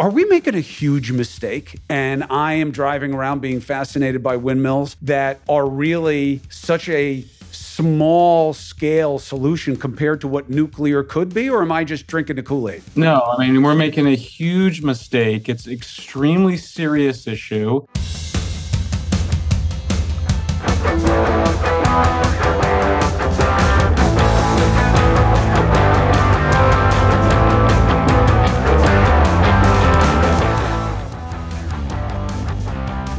Are we making a huge mistake? And I am driving around being fascinated by windmills that are really such a small scale solution compared to what nuclear could be? Or am I just drinking the Kool-Aid? No, I mean, we're making a huge mistake. It's an extremely serious issue.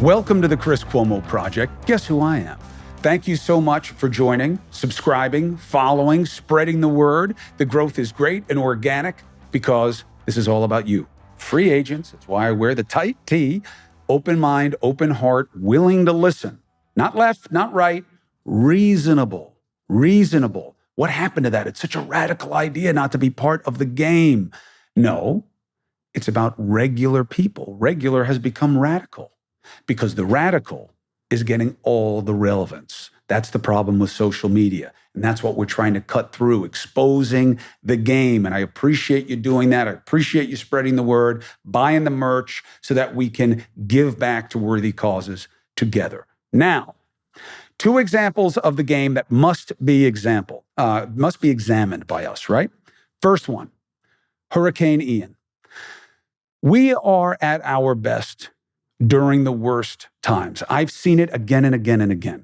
Welcome to the Chris Cuomo Project. Guess who I am? Thank you so much for joining, subscribing, following, spreading the word. The growth is great and organic because this is all about you. Free agents, that's why I wear the tight tee, open mind, open heart, willing to listen. Not left, not right, reasonable. What happened to that? It's such a radical idea not to be part of the game. No, it's about regular people. Regular has become radical because the radical is getting all the relevance. That's the problem with social media. And that's what we're trying to cut through, exposing the game. And I appreciate you doing that. I appreciate you spreading the word, buying the merch so that we can give back to worthy causes together. Now, two examples of the game that must be examined by us, right? First one, Hurricane Ian. We are at our best during the worst times. I've seen it again and again and again.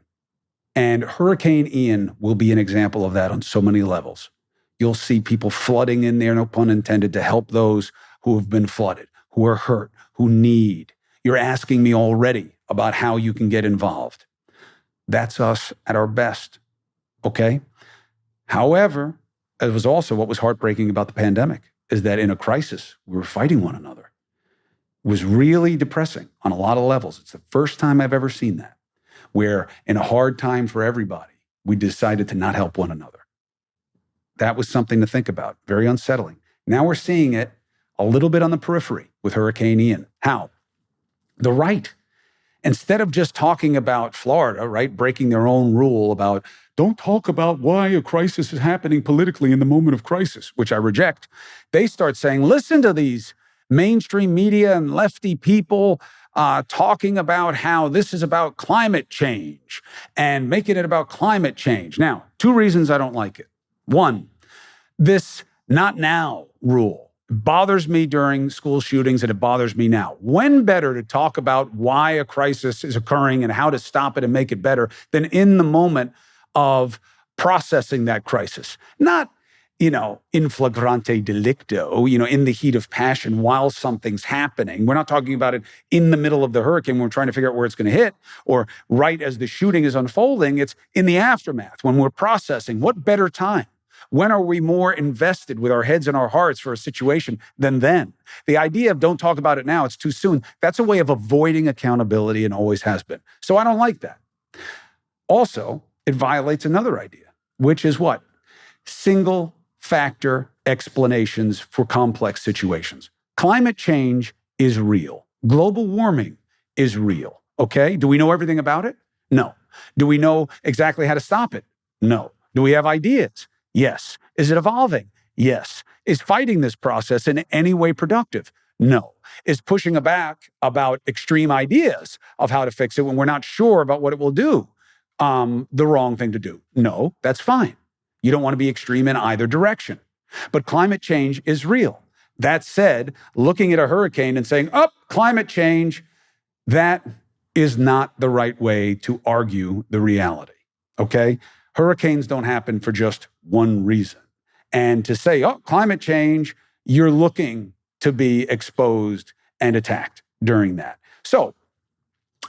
And Hurricane Ian will be an example of that on so many levels. You'll see people flooding in there, no pun intended, to help those who have been flooded, who are hurt, who need. You're asking me already about how you can get involved. That's us at our best, okay? However, it was also what was heartbreaking about the pandemic is that in a crisis, we were fighting one another. It was really depressing on a lot of levels. It's the first time I've ever seen that, where in a hard time for everybody, we decided to not help one another. That was something to think about, very unsettling. Now we're seeing it a little bit on the periphery with Hurricane Ian. How? The right, instead of just talking about Florida, right, breaking their own rule about don't talk about why a crisis is happening politically in the moment of crisis, which I reject, they start saying, listen to these mainstream media and lefty people talking about how this is about climate change and making it about climate change. Now, two reasons I don't like it. One, this not now rule bothers me during school shootings and it bothers me now. When better to talk about why a crisis is occurring and how to stop it and make it better than in the moment of processing that crisis? Not in flagrante delicto, in the heat of passion while something's happening. We're not talking about it in the middle of the hurricane. We're trying to figure out where it's going to hit or right as the shooting is unfolding. It's in the aftermath when we're processing. What better time? When are we more invested with our heads and our hearts for a situation than then? The idea of don't talk about it now, it's too soon. That's a way of avoiding accountability and always has been. So I don't like that. Also, it violates another idea, which is what? Single factor explanations for complex situations. Climate change is real. Global warming is real. Okay? Do we know everything about it? No. Do we know exactly how to stop it? No. Do we have ideas? Yes. Is it evolving? Yes. Is fighting this process in any way productive? No. Is pushing back about extreme ideas of how to fix it when we're not sure about what it will do the wrong thing to do? No, that's fine. You don't want to be extreme in either direction. But climate change is real. That said, looking at a hurricane and saying, climate change, that is not the right way to argue the reality, okay? Hurricanes don't happen for just one reason. And to say, climate change, you're looking to be exposed and attacked during that. So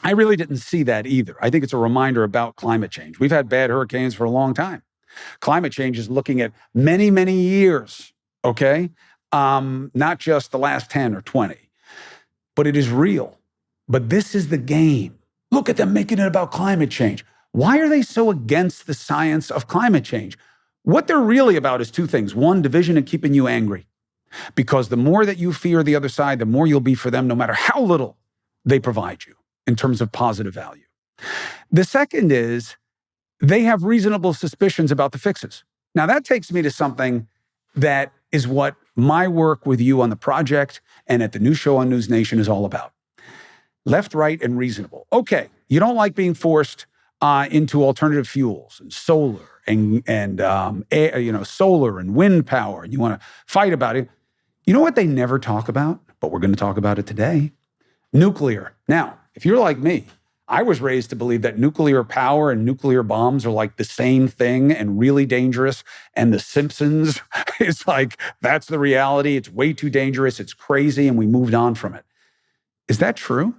I really didn't see that either. I think it's a reminder about climate change. We've had bad hurricanes for a long time. Climate change is looking at many, many years, okay? Not just the last 10 or 20, but it is real. But this is the game. Look at them making it about climate change. Why are they so against the science of climate change? What they're really about is two things. One, division and keeping you angry. Because the more that you fear the other side, the more you'll be for them, no matter how little they provide you in terms of positive value. The second is they have reasonable suspicions about the fixes. Now, that takes me to something that is what my work with you on the project and at the new show on News Nation is all about. Left, right, and reasonable. Okay, you don't like being forced into alternative fuels and solar and solar and wind power, and you want to fight about it. You know what they never talk about, but we're going to talk about it today? Nuclear. Now, if you're like me, I was raised to believe that nuclear power and nuclear bombs are like the same thing and really dangerous. And The Simpsons is like, that's the reality. It's way too dangerous. It's crazy. And we moved on from it. Is that true?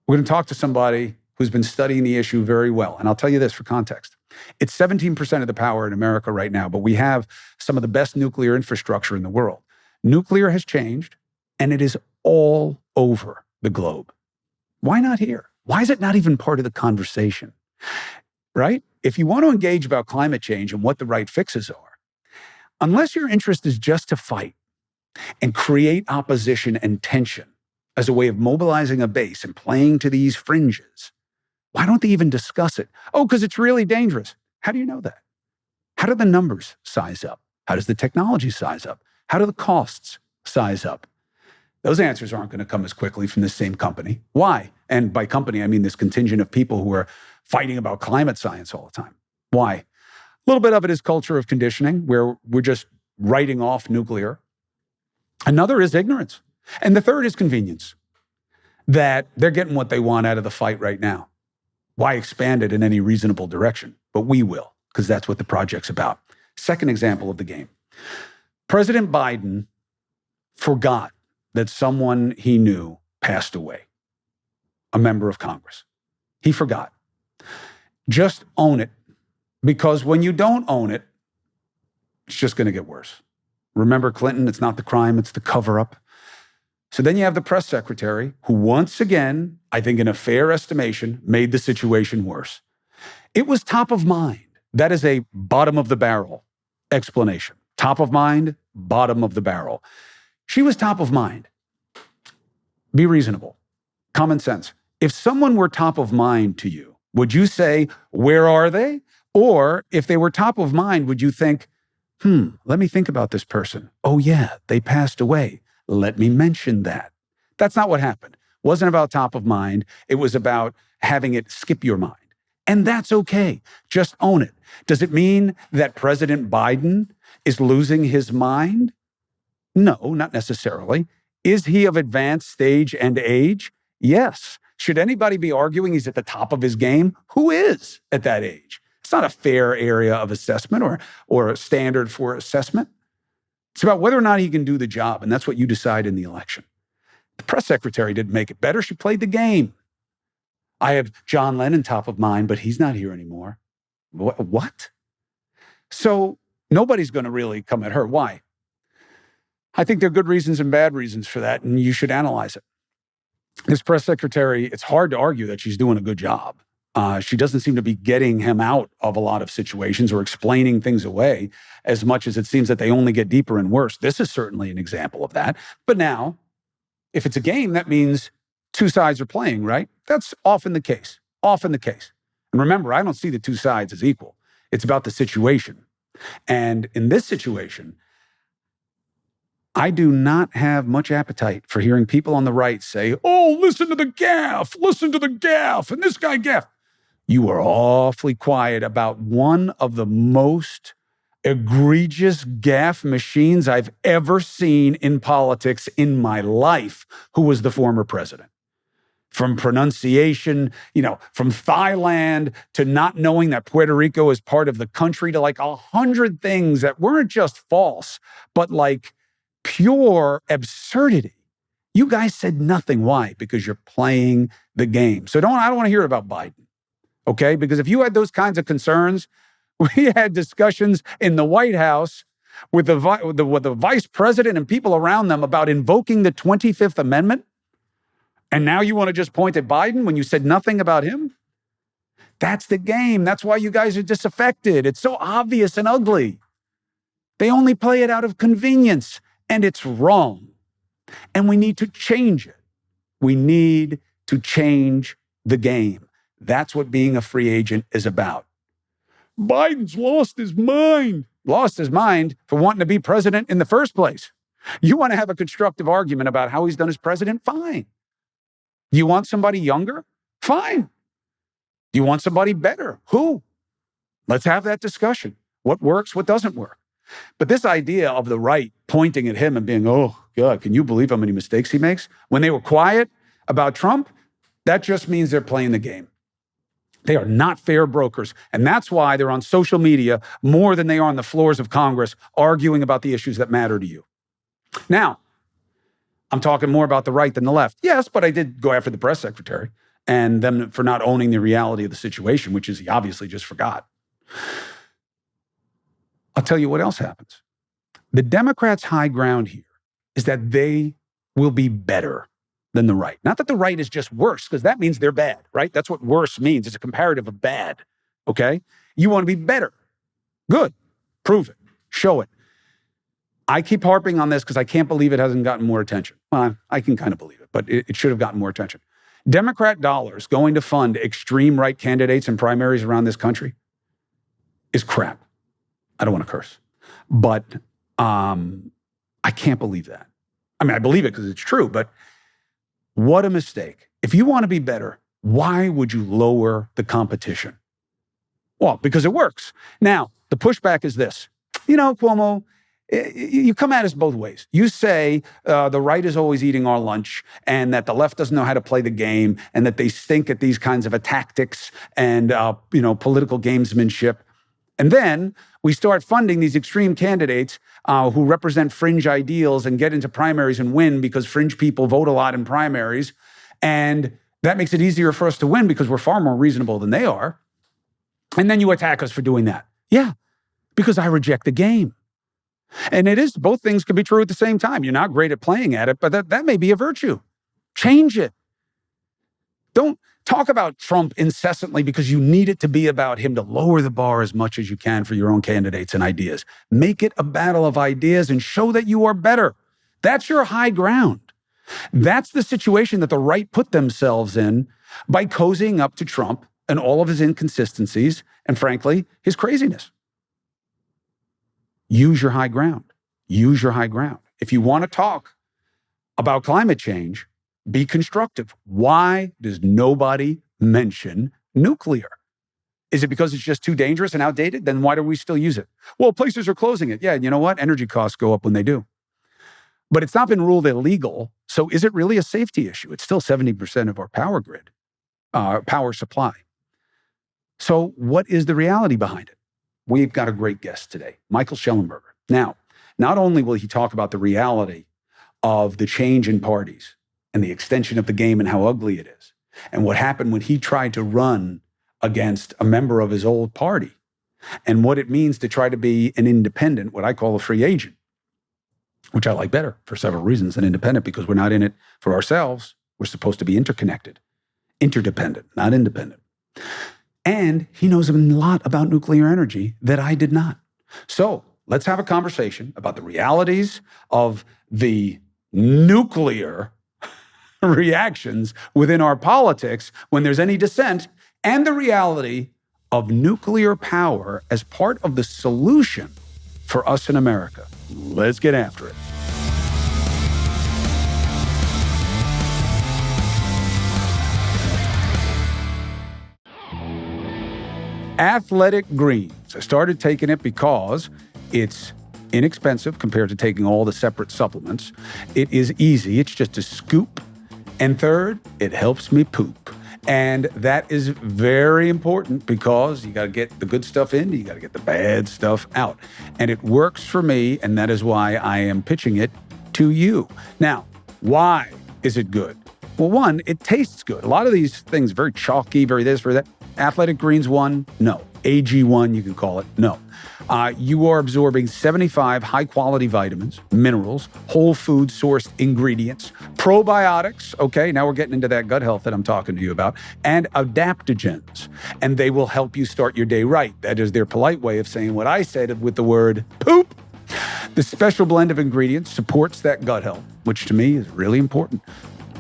We're going to talk to somebody who's been studying the issue very well. And I'll tell you this for context. It's 17% of the power in America right now, but we have some of the best nuclear infrastructure in the world. Nuclear has changed, and it is all over the globe. Why not here? Why is it not even part of the conversation? Right? If you want to engage about climate change and what the right fixes are, unless your interest is just to fight and create opposition and tension as a way of mobilizing a base and playing to these fringes, why don't they even discuss it? Oh, because it's really dangerous. How do you know that? How do the numbers size up? How does the technology size up? How do the costs size up? Those answers aren't going to come as quickly from the same company. Why? And by company, I mean this contingent of people who are fighting about climate science all the time. Why? A little bit of it is culture of conditioning, where we're just writing off nuclear. Another is ignorance. And the third is convenience, that they're getting what they want out of the fight right now. Why expand it in any reasonable direction? But we will, because that's what the project's about. Second example of the game. President Biden forgot that someone he knew passed away, a member of Congress. He forgot. Just own it, because when you don't own it, it's just going to get worse. Remember Clinton, it's not the crime, it's the cover-up. So then you have the press secretary who once again, I think in a fair estimation, made the situation worse. It was top of mind. That is a bottom of the barrel explanation. Top of mind, bottom of the barrel. She was top of mind. Be reasonable. Common sense. If someone were top of mind to you, would you say, where are they? Or if they were top of mind, would you think, let me think about this person. Oh yeah, they passed away. Let me mention that. That's not what happened. It wasn't about top of mind. It was about having it skip your mind. And that's okay. Just own it. Does it mean that President Biden is losing his mind? No, not necessarily. Is he of advanced stage and age? Yes. Should anybody be arguing he's at the top of his game? Who is at that age? It's not a fair area of assessment or a standard for assessment. It's about whether or not he can do the job, and that's what you decide in the election. The press secretary didn't make it better. She played the game. I have John Lennon top of mind, but he's not here anymore. What? So nobody's going to really come at her. Why? I think there are good reasons and bad reasons for that, and you should analyze it. This press secretary, it's hard to argue that she's doing a good job. She doesn't seem to be getting him out of a lot of situations or explaining things away as much as it seems that they only get deeper and worse. This is certainly an example of that. But now, if it's a game, that means two sides are playing, right? That's often the case, And remember, I don't see the two sides as equal. It's about the situation. And in this situation, I do not have much appetite for hearing people on the right say, oh, listen to the gaffe, and this guy gaffed. You are awfully quiet about one of the most egregious gaffe machines I've ever seen in politics in my life, who was the former president. From pronunciation, from Thailand to not knowing that Puerto Rico is part of the country, to like 100 things that weren't just false, but like pure absurdity. You guys said nothing. Why? Because you're playing the game. So I don't want to hear about Biden. Okay? Because if you had those kinds of concerns, we had discussions in the White House with the vice president and people around them about invoking the 25th Amendment. And now you want to just point at Biden when you said nothing about him? That's the game. That's why you guys are disaffected. It's so obvious and ugly. They only play it out of convenience, and it's wrong. And we need to change it. We need to change the game. That's what being a free agent is about. Biden's lost his mind. lost his mind for wanting to be president in the first place. You want to have a constructive argument about how he's done as president? Fine. You want somebody younger? Fine. Do you want somebody better? Who? Let's have that discussion. What works, what doesn't work. But this idea of the right pointing at him and being, oh, God, can you believe how many mistakes he makes? When they were quiet about Trump, that just means they're playing the game. They are not fair brokers. And that's why they're on social media more than they are on the floors of Congress arguing about the issues that matter to you. Now, I'm talking more about the right than the left. Yes, but I did go after the press secretary and them for not owning the reality of the situation, which is he obviously just forgot. I'll tell you what else happens. The Democrats' high ground here is that they will be better than the right. Not that the right is just worse, because that means they're bad, right? That's what worse means. It's a comparative of bad, okay? You want to be better. Good. Prove it. Show it. I keep harping on this because I can't believe it hasn't gotten more attention. Well, I can kind of believe it, but it should have gotten more attention. Democrat dollars going to fund extreme right candidates in primaries around this country is crap. I don't want to curse, but I can't believe that. I mean, I believe it because it's true, but what a mistake. If you want to be better, why would you lower the competition? Well, because it works. Now, the pushback is this. You know, Cuomo, you come at us both ways. You say the right is always eating our lunch and that the left doesn't know how to play the game and that they stink at these kinds of tactics and, political gamesmanship. And then we start funding these extreme candidates who represent fringe ideals and get into primaries and win because fringe people vote a lot in primaries. And that makes it easier for us to win because we're far more reasonable than they are. And then you attack us for doing that. Yeah, because I reject the game. And it is, both things can be true at the same time. You're not great at playing at it, but that may be a virtue. Change it. Don't talk about Trump incessantly because you need it to be about him to lower the bar as much as you can for your own candidates and ideas. Make it a battle of ideas and show that you are better. That's your high ground. That's the situation that the right put themselves in by cozying up to Trump and all of his inconsistencies and, frankly, his craziness. Use your high ground. Use your high ground. If you want to talk about climate change, be constructive. Why does nobody mention nuclear? Is it because it's just too dangerous and outdated? Then why do we still use it? Well, places are closing it. Yeah, and you know what? Energy costs go up when they do. But it's not been ruled illegal. So is it really a safety issue? It's still 70% of our power grid, power supply. So what is the reality behind it? We've got a great guest today, Michael Shellenberger. Now, not only will he talk about the reality of the change in parties and the extension of the game and how ugly it is, and what happened when he tried to run against a member of his old party, and what it means to try to be an independent, what I call a free agent, which I like better for several reasons than independent, because we're not in it for ourselves. We're supposed to be interconnected, interdependent, not independent. And he knows a lot about nuclear energy that I did not. So let's have a conversation about the realities of the nuclear reactions within our politics when there's any dissent, and the reality of nuclear power as part of the solution for us in America. Let's get after it. Athletic Greens. I started taking it because it's inexpensive compared to taking all the separate supplements. It is easy. It's just a scoop. And third, it helps me poop. And that is very important because you got to get the good stuff in, you got to get the bad stuff out. And it works for me, and that is why I am pitching it to you. Now, why is it good? Well, one, it tastes good. A lot of these things, very chalky, very this, very that. Athletic Greens 1, no. AG1, you can call it, no. You are absorbing 75 high-quality vitamins, minerals, whole food sourced ingredients, probiotics, okay, now we're getting into that gut health that I'm talking to you about, and adaptogens. And they will help you start your day right. That is their polite way of saying what I said with the word poop. The special blend of ingredients supports that gut health, which to me is really important.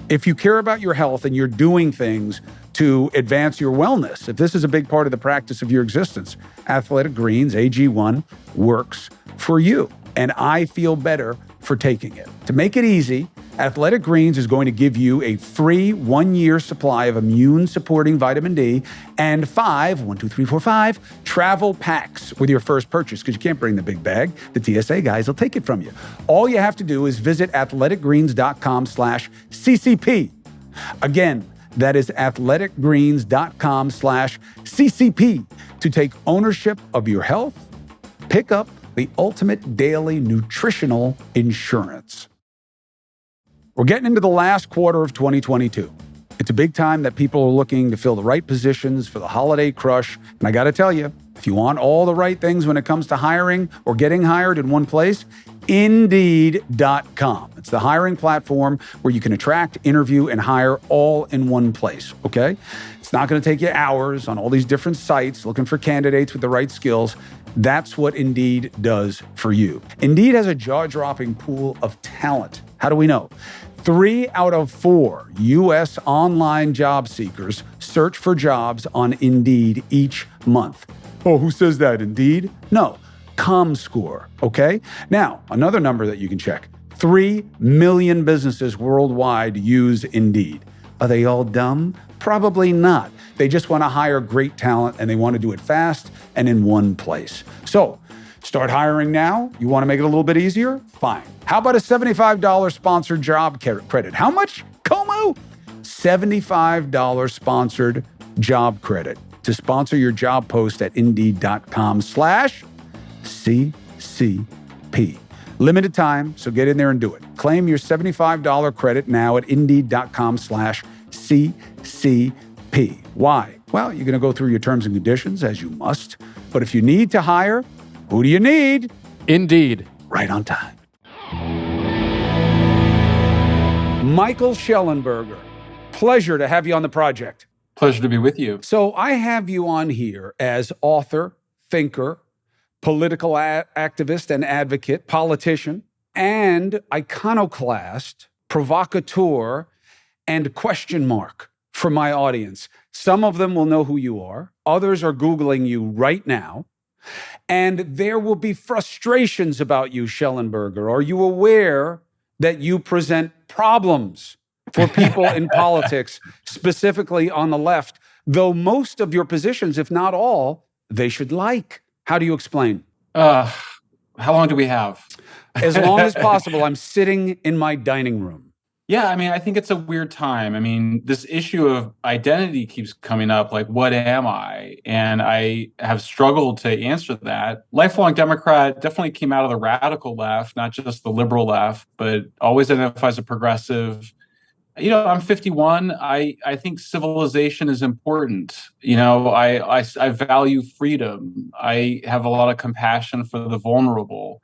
If you care about your health and you're doing things to advance your wellness, if this is a big part of the practice of your existence, Athletic Greens AG1 works for you. And I feel better for taking it. To make it easy, Athletic Greens is going to give you a free 1-year supply of immune-supporting vitamin D and 5 travel packs with your first purchase, because you can't bring the big bag. The TSA guys will take it from you. All you have to do is visit athleticgreens.com/CCP. Again, that is athleticgreens.com/CCP to take ownership of your health. Pick up the ultimate daily nutritional insurance. We're getting into the last quarter of 2022. It's a big time that people are looking to fill the right positions for the holiday crush. And I got to tell you, if you want all the right things when it comes to hiring or getting hired in one place, Indeed.com. It's the hiring platform where you can attract, interview, and hire all in one place, okay? It's not going to take you hours on all these different sites looking for candidates with the right skills. That's what Indeed does for you. Indeed has a jaw-dropping pool of talent. How do we know? 3 out of 4 U.S. online job seekers search for jobs on Indeed each month. Oh, who says that? Indeed? No. ComScore, okay? Now, another number that you can check. 3 million businesses worldwide use Indeed. Are they all dumb? Probably not. They just want to hire great talent, and they want to do it fast and in one place. So, start hiring now? You want to make it a little bit easier? Fine. How about a $75 sponsored job credit? How much, Cuomo? $75 sponsored job credit to sponsor your job post at Indeed.com/CCP. Limited time, so get in there and do it. Claim your $75 credit now at Indeed.com/CCP. Why? Well, you're going to go through your terms and conditions, as you must. But if you need to hire, who do you need? Indeed. Right on time. Michael Shellenberger, pleasure to have you on the project. Pleasure to be with you. So I have you on here as author, thinker, political activist and advocate, politician, and iconoclast, provocateur, and question mark for my audience. Some of them will know who you are. Others are Googling you right now. And there will be frustrations about you, Shellenberger. Are you aware that you present problems for people in politics, specifically on the left, though most of your positions, if not all, they should like? How do you explain? How long do we have? As long as possible. I'm sitting in my dining room. Yeah, I mean, I think it's a weird time. I mean, this issue of identity keeps coming up, like, what am I? And I have struggled to answer that. Lifelong Democrat, definitely came out of the radical left, not just the liberal left, but always identifies as a progressive. You know, I'm 51. I think civilization is important. You know, I value freedom. I have a lot of compassion for the vulnerable.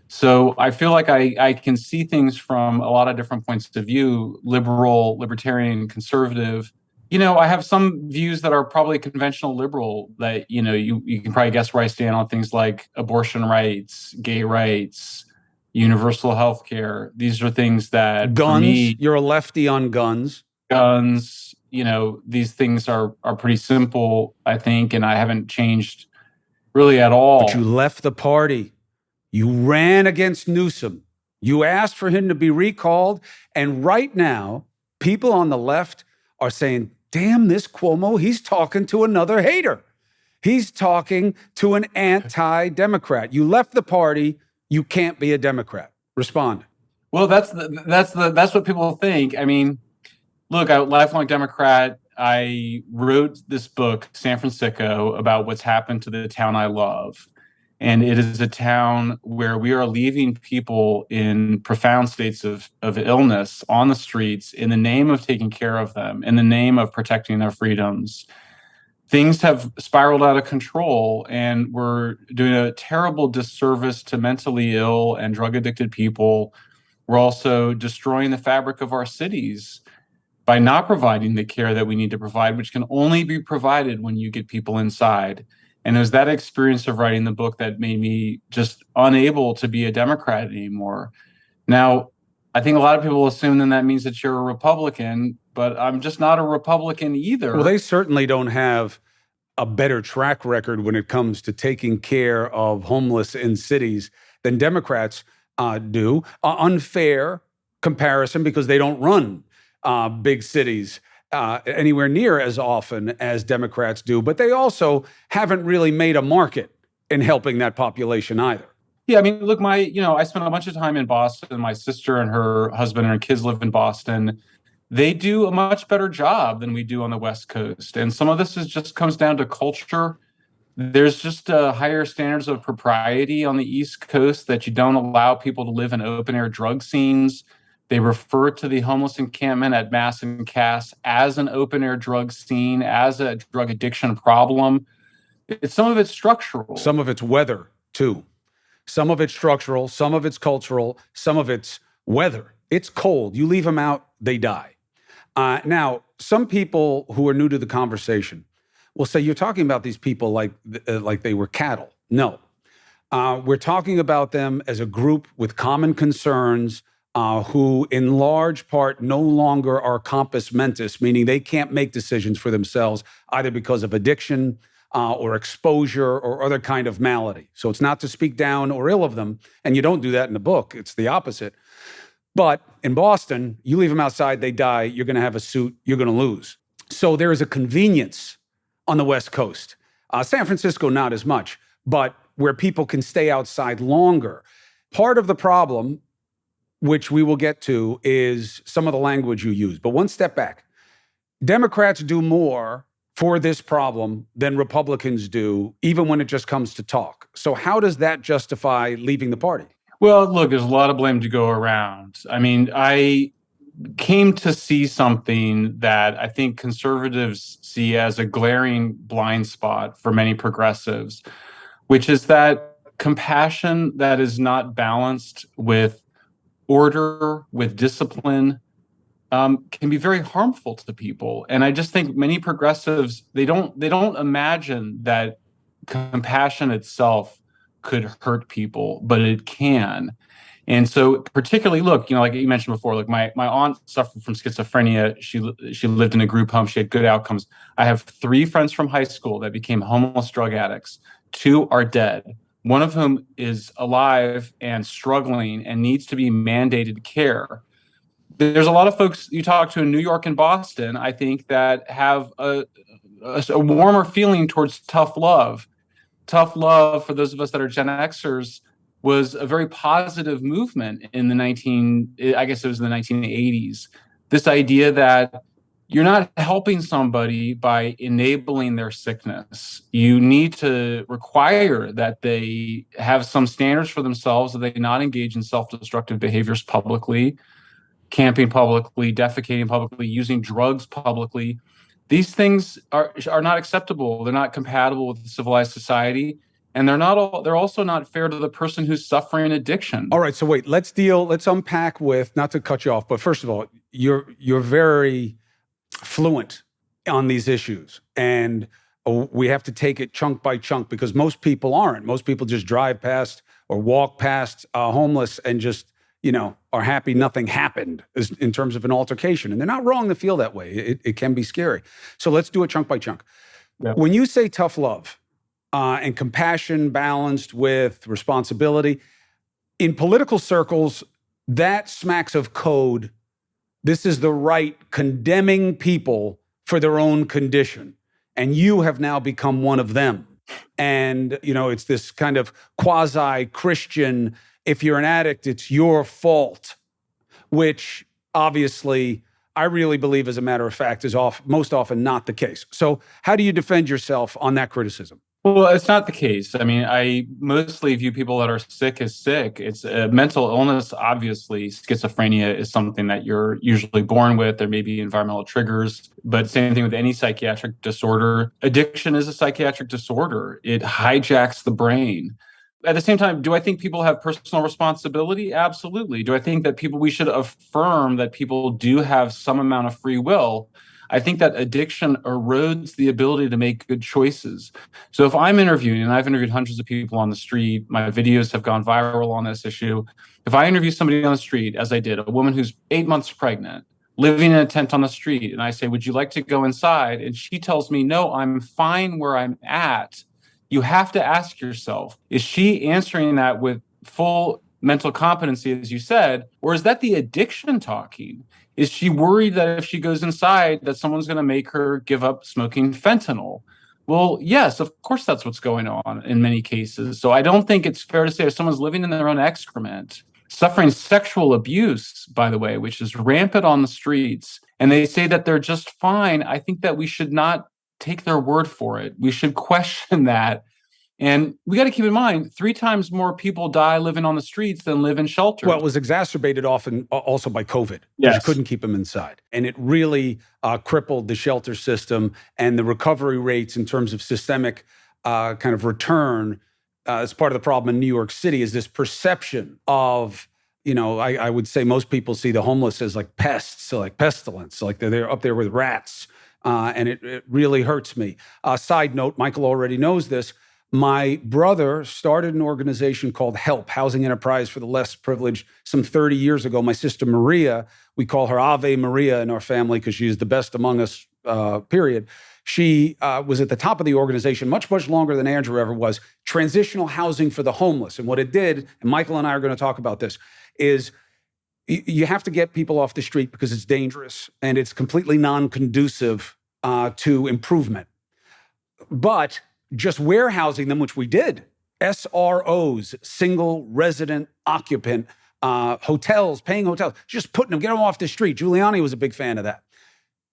So I feel like I can see things from a lot of different points of view, liberal, libertarian, conservative. You know, I have some views that are probably conventional liberal that, you know, you can probably guess where I stand on things like abortion rights, gay rights, universal health care. These are things that guns, for me, you're a lefty on guns. Guns, you know, these things are pretty simple, I think, and I haven't changed really at all. But you left the party. You ran against Newsom. You asked for him to be recalled. And right now, people on the left are saying, damn, this Cuomo, he's talking to another hater. He's talking to an anti-Democrat. You left the party. You can't be a Democrat. Respond. Well, that's what people think. I mean, look, I'm a lifelong Democrat. I wrote this book, Fransicko, about what's happened to the town I love. And it is a town where we are leaving people in profound states of illness on the streets in the name of taking care of them, in the name of protecting their freedoms. Things have spiraled out of control, and we're doing a terrible disservice to mentally ill and drug-addicted people. We're also destroying the fabric of our cities by not providing the care that we need to provide, which can only be provided when you get people inside. And it was that experience of writing the book that made me just unable to be a Democrat anymore. Now, I think a lot of people assume then that means that you're a Republican, but I'm just not a Republican Well, either. they certainly don't have a better track record when it comes to taking care of homeless in cities than Democrats do. Unfair comparison because they don't run big cities anywhere near as often as Democrats do, but they also haven't really made a market in helping that population either. Yeah, I mean, look, I spent a bunch of time in Boston. My sister and her husband and her kids live in Boston. They do a much better job than we do on the West Coast. And some of this is just comes down to culture. There's just higher standards of propriety on the East Coast that you don't allow people to live in open air drug scenes. They refer to the homeless encampment at Mass and Cass as an open air drug scene, as a drug addiction problem. Some of it's structural. Some of it's weather, too. Some of it's structural, some of it's cultural, some of it's weather. It's cold. You leave them out, they die. Now, some people who are new to the conversation will say, you're talking about these people like they were cattle. No. We're talking about them as a group with common concerns who, in large part, no longer are compos mentis, meaning they can't make decisions for themselves, either because of addiction, or exposure or other kind of malady. So it's not to speak down or ill of them, and you don't do that in the book. It's the opposite. But in Boston, you leave them outside, they die, you're going to have a suit, you're going to lose. So there is a convenience on the West Coast. San Francisco, not as much, but where people can stay outside longer. Part of the problem, which we will get to, is some of the language you use. But one step back. Democrats do more for this problem than Republicans do, even when it just comes to talk. So how does that justify leaving the party? Well, look, there's a lot of blame to go around. I mean, I came to see something that I think conservatives see as a glaring blind spot for many progressives, which is that compassion that is not balanced with order, with discipline, can be very harmful to people. And I just think many progressives, they don't imagine that compassion itself could hurt people, but it can. And so particularly, look, like you mentioned before, like my aunt suffered from schizophrenia. She lived in a group home. She had good outcomes. I have 3 friends from high school that became homeless drug addicts. 2 are dead. One of whom is alive and struggling and needs to be mandated care. There's a lot of folks you talk to in New York and Boston, I think, that have a warmer feeling towards tough love. Tough love, for those of us that are Gen Xers, was a very positive movement in the 1980s. This idea that you're not helping somebody by enabling their sickness. You need to require that they have some standards for themselves, that they not engage in self-destructive behaviors publicly, camping publicly, defecating publicly, using drugs publicly. These things are not acceptable. They're not compatible with civilized society. And they're also not fair to the person who's suffering addiction. All right, so wait, let's unpack with, not to cut you off, but first of all, you're very fluent on these issues. And we have to take it chunk by chunk because most people aren't. Most people just drive past or walk past homeless and just, are happy nothing happened in terms of an altercation. And they're not wrong to feel that way. It can be scary. So let's do it chunk by chunk. Yeah. When you say tough love and compassion balanced with responsibility, in political circles, that smacks of code. This is the right condemning people for their own condition. And you have now become one of them. And, it's this kind of quasi-Christian, if you're an addict, it's your fault, which obviously I really believe, as a matter of fact, is most often not the case. So how do you defend yourself on that criticism? Well, it's not the case. I mean, I mostly view people that are sick as sick. It's a mental illness. Obviously, schizophrenia is something that you're usually born with. There may be environmental triggers, but same thing with any psychiatric disorder. Addiction is a psychiatric disorder. It hijacks the brain. At the same time, do I think people have personal responsibility? Absolutely. Do I think that we should affirm that people do have some amount of free will? I think that addiction erodes the ability to make good choices. So if I'm interviewing, and I've interviewed hundreds of people on the street, my videos have gone viral on this issue. If I interview somebody on the street, as I did, a woman who's 8 months pregnant, living in a tent on the street, and I say, would you like to go inside? And she tells me, no, I'm fine where I'm at. You have to ask yourself, is she answering that with full mental competency, as you said, or is that the addiction talking? Is she worried that if she goes inside that someone's going to make her give up smoking fentanyl? Well, yes, of course that's what's going on in many cases. So I don't think it's fair to say if someone's living in their own excrement, suffering sexual abuse, by the way, which is rampant on the streets, and they say that they're just fine, I think that we should not take their word for it. We should question that. And we got to keep in mind, 3 times more people die living on the streets than live in shelters. Well, it was exacerbated often also by COVID. Yes. You couldn't keep them inside. And it really crippled the shelter system and the recovery rates in terms of systemic kind of return. As part of the problem in New York City is this perception of, I would say most people see the homeless as like pests, so like pestilence, like they're up there with rats. And it really hurts me. Side note, Michael already knows this. My brother started an organization called HELP, Housing Enterprise for the Less Privileged, some 30 years ago. My sister Maria, we call her Ave Maria in our family because she's the best among us, period. She was at the top of the organization much, much longer than Andrew ever was, transitional housing for the homeless. And what it did, and Michael and I are going to talk about this, is you have to get people off the street because it's dangerous and it's completely non-conducive to improvement. But just warehousing them, which we did, SROs, single resident occupant, hotels, paying hotels, just putting them, get them off the street. Giuliani was a big fan of that.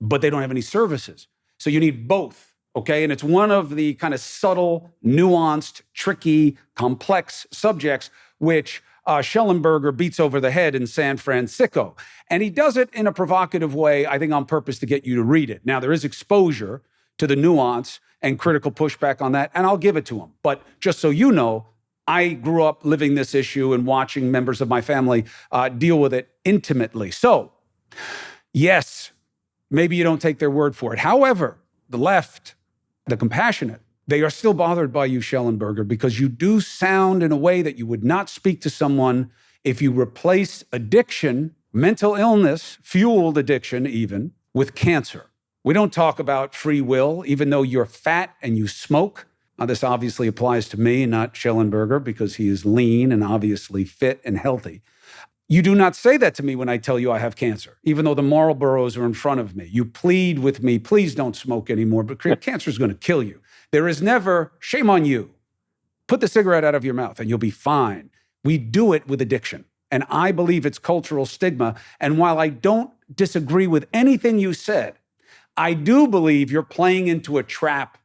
But they don't have any services. So you need both, okay? And it's one of the kind of subtle, nuanced, tricky, complex subjects which Shellenberger beats over the head in San Fransicko. And he does it in a provocative way, I think on purpose to get you to read it. Now, there is exposure to the nuance and critical pushback on that, and I'll give it to him. But just so you know, I grew up living this issue and watching members of my family deal with it intimately. So, yes, maybe you don't take their word for it. However, the left, the compassionate, they are still bothered by you, Shellenberger, because you do sound in a way that you would not speak to someone if you replace addiction, mental illness, fueled addiction even, with cancer. We don't talk about free will, even though you're fat and you smoke. Now, this obviously applies to me, not Shellenberger, because he is lean and obviously fit and healthy. You do not say that to me when I tell you I have cancer, even though the Marlboros are in front of me. You plead with me, please don't smoke anymore, but cancer is going to kill you. There is never, shame on you. Put the cigarette out of your mouth and you'll be fine. We do it with addiction. And I believe it's cultural stigma. And while I don't disagree with anything you said, I do believe you're playing into a trap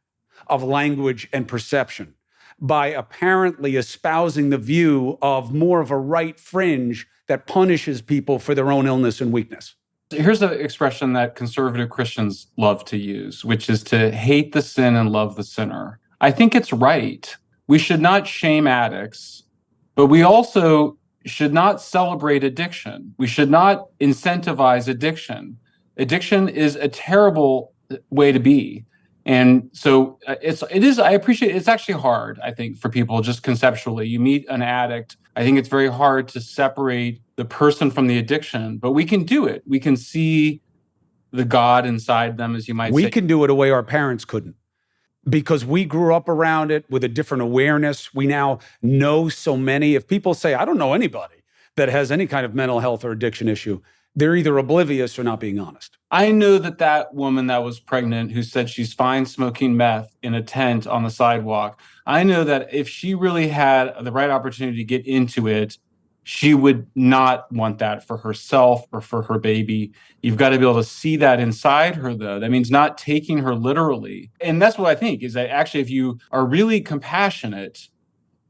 of language and perception by apparently espousing the view of more of a right fringe that punishes people for their own illness and weakness. Here's an expression that conservative Christians love to use, which is to hate the sin and love the sinner. I think it's right. We should not shame addicts, but we also should not celebrate addiction. We should not incentivize addiction. Addiction is a terrible way to be. And so I appreciate it's actually hard, I think, for people just conceptually. You meet an addict, I think it's very hard to separate the person from the addiction, but we can do it. We can see the God inside them, as you might say. We can do it a way our parents couldn't because we grew up around it with a different awareness. We now know so many. If people say, I don't know anybody that has any kind of mental health or addiction issue, they're either oblivious or not being honest. I know that woman that was pregnant who said she's fine smoking meth in a tent on the sidewalk, I know that if she really had the right opportunity to get into it, she would not want that for herself or for her baby. You've got to be able to see that inside her, though. That means not taking her literally. And that's what I think is that actually, if you are really compassionate,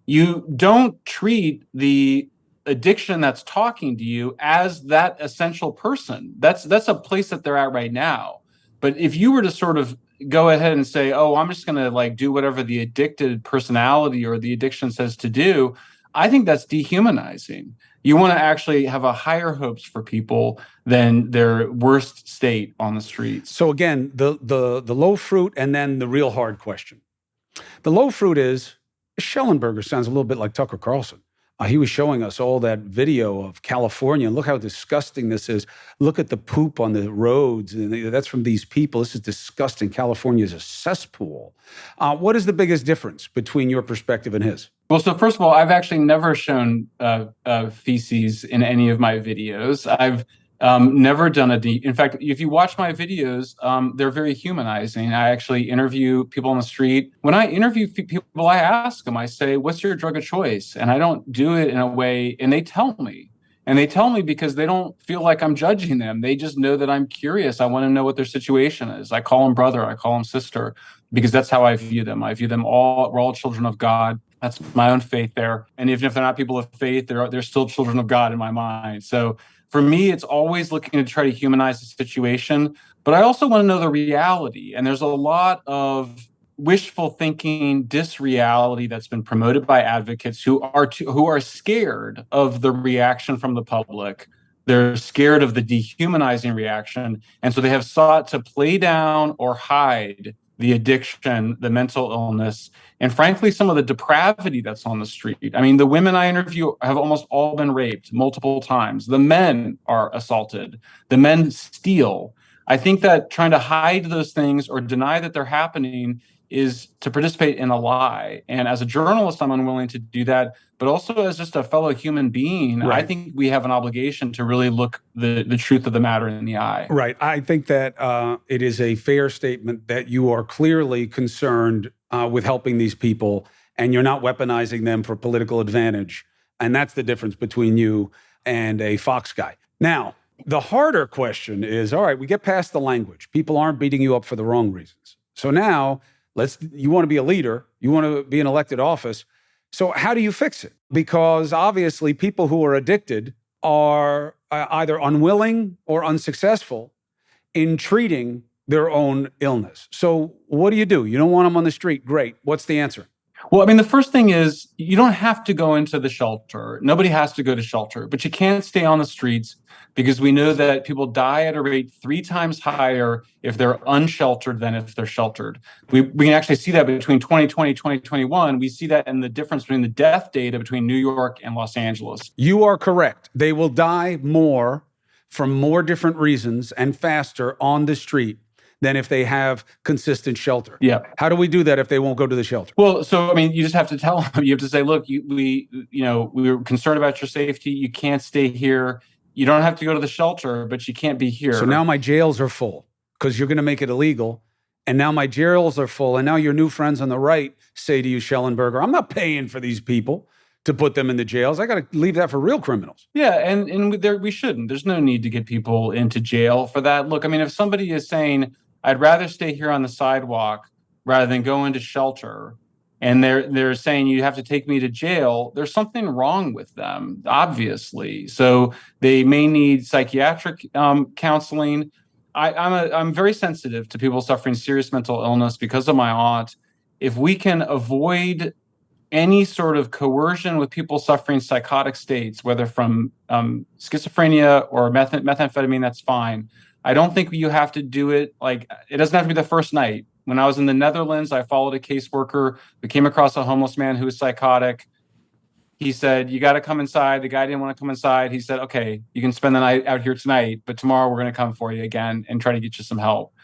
you don't treat the addiction that's talking to you as that essential person. That's a place that they're at right now. But if you were to sort of go ahead and say, oh, I'm just going to like do whatever the addicted personality or the addiction says to do, I think that's dehumanizing. You want to actually have a higher hopes for people than their worst state on the streets. So again, the low fruit and then the real hard question. The low fruit is Shellenberger sounds a little bit like Tucker Carlson. He was showing us all that video of California, and look how disgusting this is. Look at the poop on the roads, and that's from these people. This is disgusting. California is a cesspool. What is the biggest difference between your perspective and his? Well, so first of all, I've actually never shown feces in any of my videos. I've never done in fact, if you watch my videos, they're very humanizing. I actually interview people on the street. When I interview people, I ask them, I say, what's your drug of choice? And I don't do it in a way, and they tell me. And they tell me because they don't feel like I'm judging them. They just know that I'm curious. I want to know what their situation is. I call them brother, I call them sister, because that's how I view them. I view them all, we're all children of God. That's my own faith there. And even if they're not people of faith, they're still children of God in my mind. So for me, it's always looking to try to humanize the situation, but I also want to know the reality. And there's a lot of wishful thinking, disreality that's been promoted by advocates who are scared of the reaction from the public. They're scared of the dehumanizing reaction, and so they have sought to play down or hide the addiction, the mental illness, and frankly, some of the depravity that's on the street. I mean, the women I interview have almost all been raped multiple times. The men are assaulted. The men steal. I think that trying to hide those things or deny that they're happening is to participate in a lie. And as a journalist, I'm unwilling to do that. But also as just a fellow human being, right. I think we have an obligation to really look the truth of the matter in the eye. Right. I think that it is a fair statement that you are clearly concerned with helping these people, and you're not weaponizing them for political advantage. And that's the difference between you and a Fox guy. Now, the harder question is, all right, we get past the language. People aren't beating you up for the wrong reasons. So now, you want to be a leader, you want to be in elected office. So how do you fix it? Because obviously people who are addicted are either unwilling or unsuccessful in treating their own illness. So what do? You don't want them on the street. Great. What's the answer? Well, I mean, the first thing is you don't have to go into the shelter. Nobody has to go to shelter, but you can't stay on the streets because we know that people die at a rate 3 times higher if they're unsheltered than if they're sheltered. We can actually see that between 2020 and 2021. We see that in the difference between the death data between New York and Los Angeles. You are correct. They will die more from more different reasons and faster on the street than if they have consistent shelter. Yeah. How do we do that if they won't go to the shelter? Well, so, I mean, you just have to tell them, you have to say, look, we were concerned about your safety. You can't stay here. You don't have to go to the shelter, but you can't be here. So now my jails are full because you're going to make it illegal. And now my jails are full. And now your new friends on the right say to you, Shellenberger, I'm not paying for these people to put them in the jails. I got to leave that for real criminals. Yeah, and we shouldn't. There's no need to get people into jail for that. Look, I mean, if somebody is saying, I'd rather stay here on the sidewalk rather than go into shelter, and they're saying you have to take me to jail, there's something wrong with them, obviously. So they may need psychiatric counseling. I'm very sensitive to people suffering serious mental illness because of my aunt. If we can avoid any sort of coercion with people suffering psychotic states, whether from schizophrenia or methamphetamine, that's fine. I don't think you have to do it. Like, it doesn't have to be the first night. When I was in the Netherlands, I followed a caseworker. We came across a homeless man who was psychotic. He said, you got to come inside. The guy didn't want to come inside. He said, okay, you can spend the night out here tonight, but tomorrow we're going to come for you again and try to get you some help.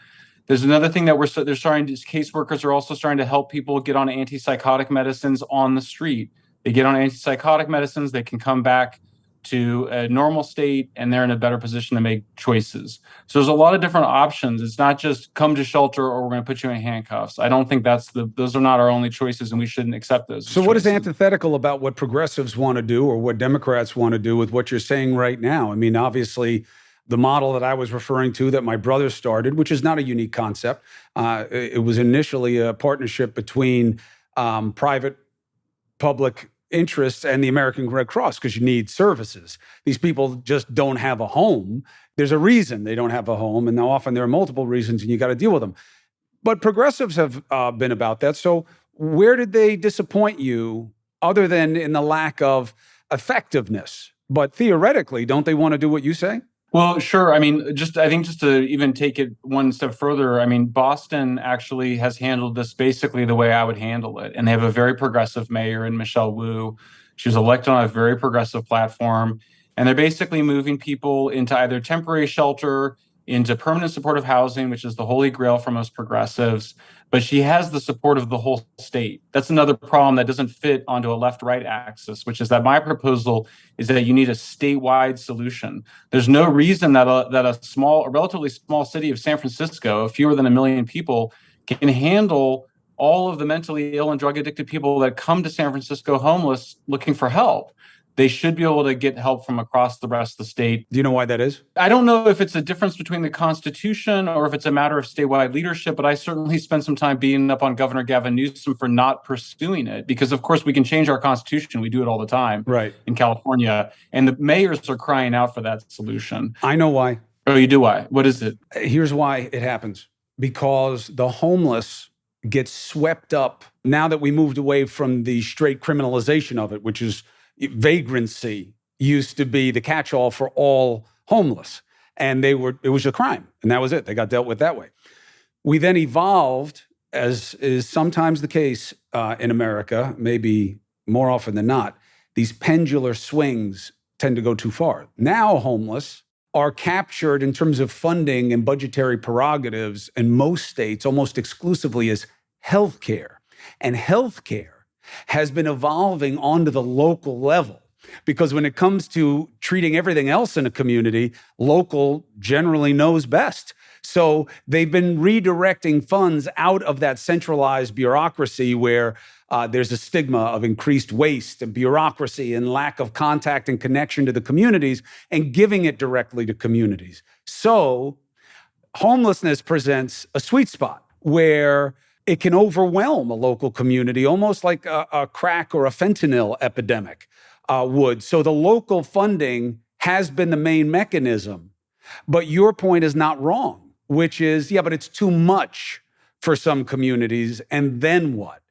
There's another thing that caseworkers are also starting to help people get on antipsychotic medicines on the street. They get on antipsychotic medicines, they can come back to a normal state, and they're in a better position to make choices. So there's a lot of different options. It's not just come to shelter or we're going to put you in handcuffs. I don't think those are not our only choices, and we shouldn't accept those. So what is antithetical about what progressives want to do or what Democrats want to do with what you're saying right now? I mean, obviously, the model that I was referring to that my brother started, which is not a unique concept. It was initially a partnership between private, public interests and the American Red Cross, because you need services. These people just don't have a home. There's a reason they don't have a home, and often there are multiple reasons, and you got to deal with them. But progressives have been about that. So where did they disappoint you other than in the lack of effectiveness. But theoretically, don't they want to do what you say? Well, sure. I mean, I think just to even take it one step further, I mean, Boston actually has handled this basically the way I would handle it. And they have a very progressive mayor in Michelle Wu. She was elected on a very progressive platform. And they're basically moving people into either temporary shelter, into permanent supportive housing, which is the holy grail for most progressives. But she has the support of the whole state. That's another problem that doesn't fit onto a left-right axis, which is that my proposal is that you need a statewide solution. There's no reason that a relatively small city of San Francisco, of fewer than 1 million people, can handle all of the mentally ill and drug addicted people that come to San Francisco homeless looking for help. They should be able to get help from across the rest of the state. Do you know why that is? I don't know if it's a difference between the Constitution or if it's a matter of statewide leadership, but I certainly spent some time beating up on Governor Gavin Newsom for not pursuing it, because of course we can change our Constitution. We do it all the time in California. And the mayors are crying out for that solution. I know why. Oh, you do? Why? What is it? Here's why it happens. Because the homeless get swept up now that we moved away from the straight criminalization of it, which is vagrancy used to be the catch-all for all homeless. And it was a crime. And that was it. They got dealt with that way. We then evolved, as is sometimes the case in America, maybe more often than not, these pendular swings tend to go too far. Now homeless are captured in terms of funding and budgetary prerogatives in most states almost exclusively as healthcare. And healthcare has been evolving onto the local level, because when it comes to treating everything else in a community, local generally knows best. So they've been redirecting funds out of that centralized bureaucracy where there's a stigma of increased waste and bureaucracy and lack of contact and connection to the communities, and giving it directly to communities. So homelessness presents a sweet spot where it can overwhelm a local community, almost like a crack or a fentanyl epidemic would. So the local funding has been the main mechanism. But your point is not wrong, which is, but it's too much for some communities, and then what?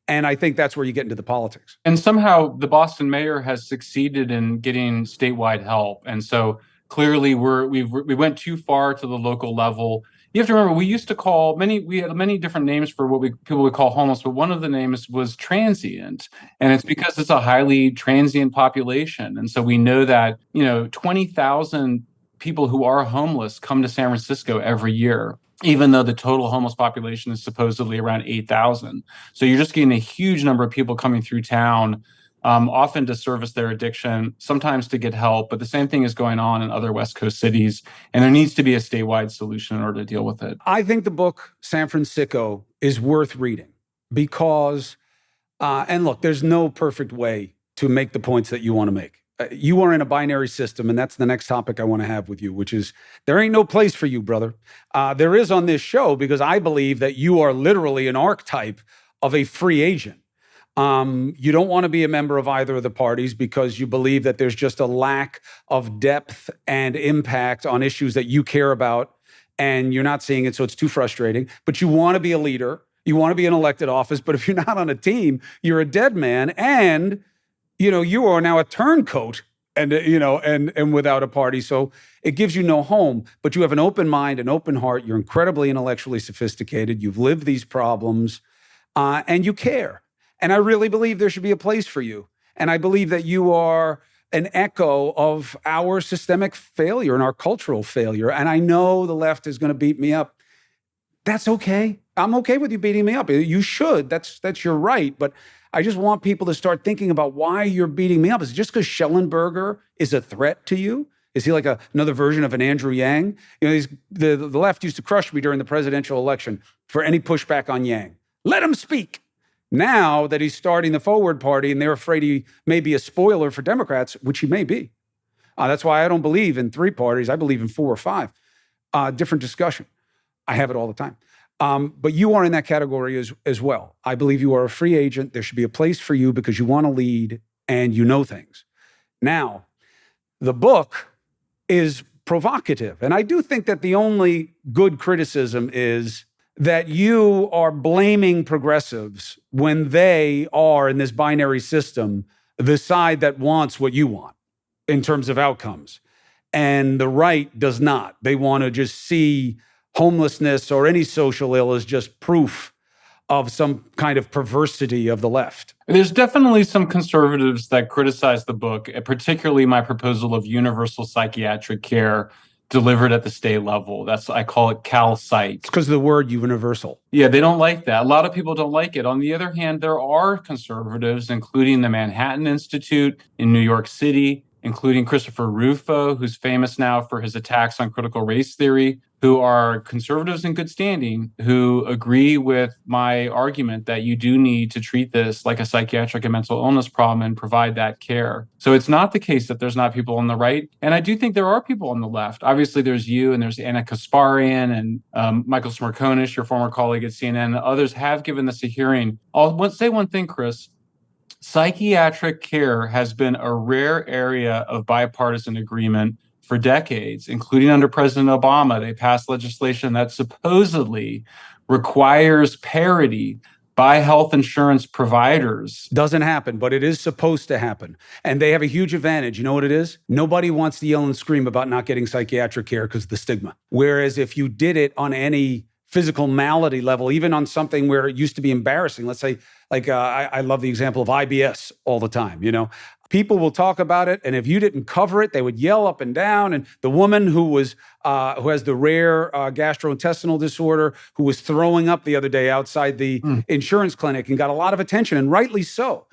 And I think that's where you get into the politics. And somehow the Boston mayor has succeeded in getting statewide help. And so clearly we went too far to the local level. You have to remember, we had many different names for what people would call homeless, but one of the names was transient. And it's because it's a highly transient population. And so we know that, 20,000 people who are homeless come to San Francisco every year, even though the total homeless population is supposedly around 8,000. So you're just getting a huge number of people coming through town, often to service their addiction, sometimes to get help. But the same thing is going on in other West Coast cities. And there needs to be a statewide solution in order to deal with it. I think the book, San Fransicko, is worth reading because, and look, there's no perfect way to make the points that you want to make. You are in a binary system, and that's the next topic I want to have with you, which is there ain't no place for you, brother. There is on this show, because I believe that you are literally an archetype of a free agent. You don't want to be a member of either of the parties because you believe that there's just a lack of depth and impact on issues that you care about, and you're not seeing it, so it's too frustrating. But you want to be a leader. You want to be in elected office, but if you're not on a team, you're a dead man, and you are now a turncoat and without a party. So it gives you no home, but you have an open mind, an open heart. You're incredibly intellectually sophisticated. You've lived these problems and you care. And I really believe there should be a place for you. And I believe that you are an echo of our systemic failure and our cultural failure. And I know the left is going to beat me up. That's okay. I'm okay with you beating me up. You should. That's your right. But I just want people to start thinking about why you're beating me up. Is it just because Shellenberger is a threat to you? Is he like another version of an Andrew Yang? The left used to crush me during the presidential election for any pushback on Yang. Let him speak. Now that he's starting the Forward Party and they're afraid he may be a spoiler for Democrats, which he may be. That's why I don't believe in 3 parties. I believe in 4 or 5. Different discussion. I have it all the time. But you are in that category as well. I believe you are a free agent. There should be a place for you because you want to lead and you know things. Now, the book is provocative. And I do think that the only good criticism is that you are blaming progressives when they are, in this binary system, the side that wants what you want in terms of outcomes. And the right does not. They want to just see homelessness or any social ill as just proof of some kind of perversity of the left. There's definitely some conservatives that criticize the book, particularly my proposal of universal psychiatric care delivered at the state level. I call it Cal Psych. It's because of the word universal. Yeah, they don't like that. A lot of people don't like it. On the other hand, there are conservatives, including the Manhattan Institute in New York City, including Christopher Rufo, who's famous now for his attacks on critical race theory, who are conservatives in good standing, who agree with my argument that you do need to treat this like a psychiatric and mental illness problem and provide that care. So it's not the case that there's not people on the right. And I do think there are people on the left. Obviously, there's you and there's Anna Kasparian and Michael Smerconish, your former colleague at CNN. Others have given this a hearing. I'll say one thing, Chris. Psychiatric care has been a rare area of bipartisan agreement for decades, including under President Obama. They passed legislation that supposedly requires parity by health insurance providers. Doesn't happen, but it is supposed to happen. And they have a huge advantage. You know what it is? Nobody wants to yell and scream about not getting psychiatric care because of the stigma. Whereas if you did it on any physical malady level, even on something where it used to be embarrassing, let's say, like I love the example of IBS all the time, People will talk about it, and if you didn't cover it, they would yell up and down. And the woman who has the rare gastrointestinal disorder, who was throwing up the other day outside the insurance clinic and got a lot of attention, and rightly so,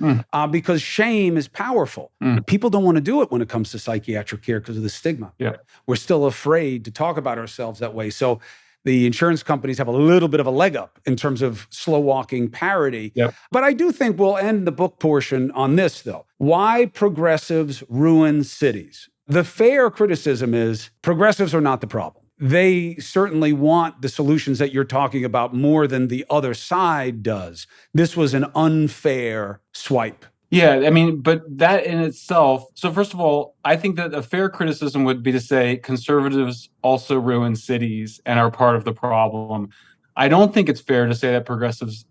because shame is powerful. People don't want to do it when it comes to psychiatric care because of the stigma. Yeah. We're still afraid to talk about ourselves that way. So the insurance companies have a little bit of a leg up in terms of slow walking parity. Yep. But I do think we'll end the book portion on this, though. Why progressives ruin cities. The fair criticism is progressives are not the problem. They certainly want the solutions that you're talking about more than the other side does. This was an unfair swipe. Yeah, I mean, but that in itself, so first of all, I think that a fair criticism would be to say conservatives also ruin cities and are part of the problem. I don't think it's fair to say that progressives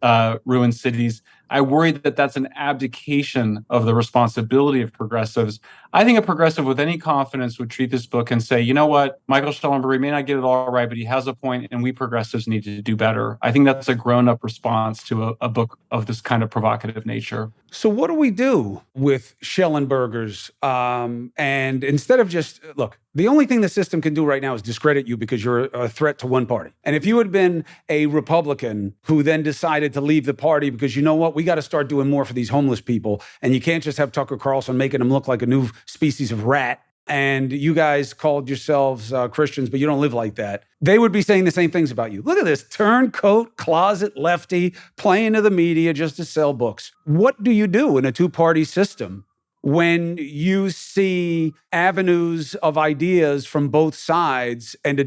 ruin cities. I worry that that's an abdication of the responsibility of progressives. I think a progressive with any confidence would treat this book and say, you know what, Michael Shellenberger may not get it all right, but he has a point, and we progressives need to do better. I think that's a grown-up response to a book of this kind of provocative nature. So what do we do with Shellenberger's? And instead of just, look, the only thing the system can do right now is discredit you because you're a threat to one party. And if you had been a Republican who then decided to leave the party because, you know what, we got to start doing more for these homeless people, and you can't just have Tucker Carlson making them look like a new species of rat, and you guys called yourselves Christians, but you don't live like that, they would be saying the same things about you. Look at this turncoat, closet lefty, playing to the media just to sell books. What do you do in a two-party system when you see avenues of ideas from both sides and a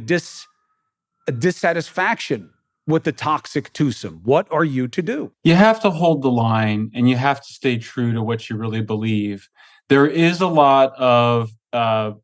dissatisfaction with the toxic twosome? What are you to do? You have to hold the line, and you have to stay true to what you really believe. There is a lot of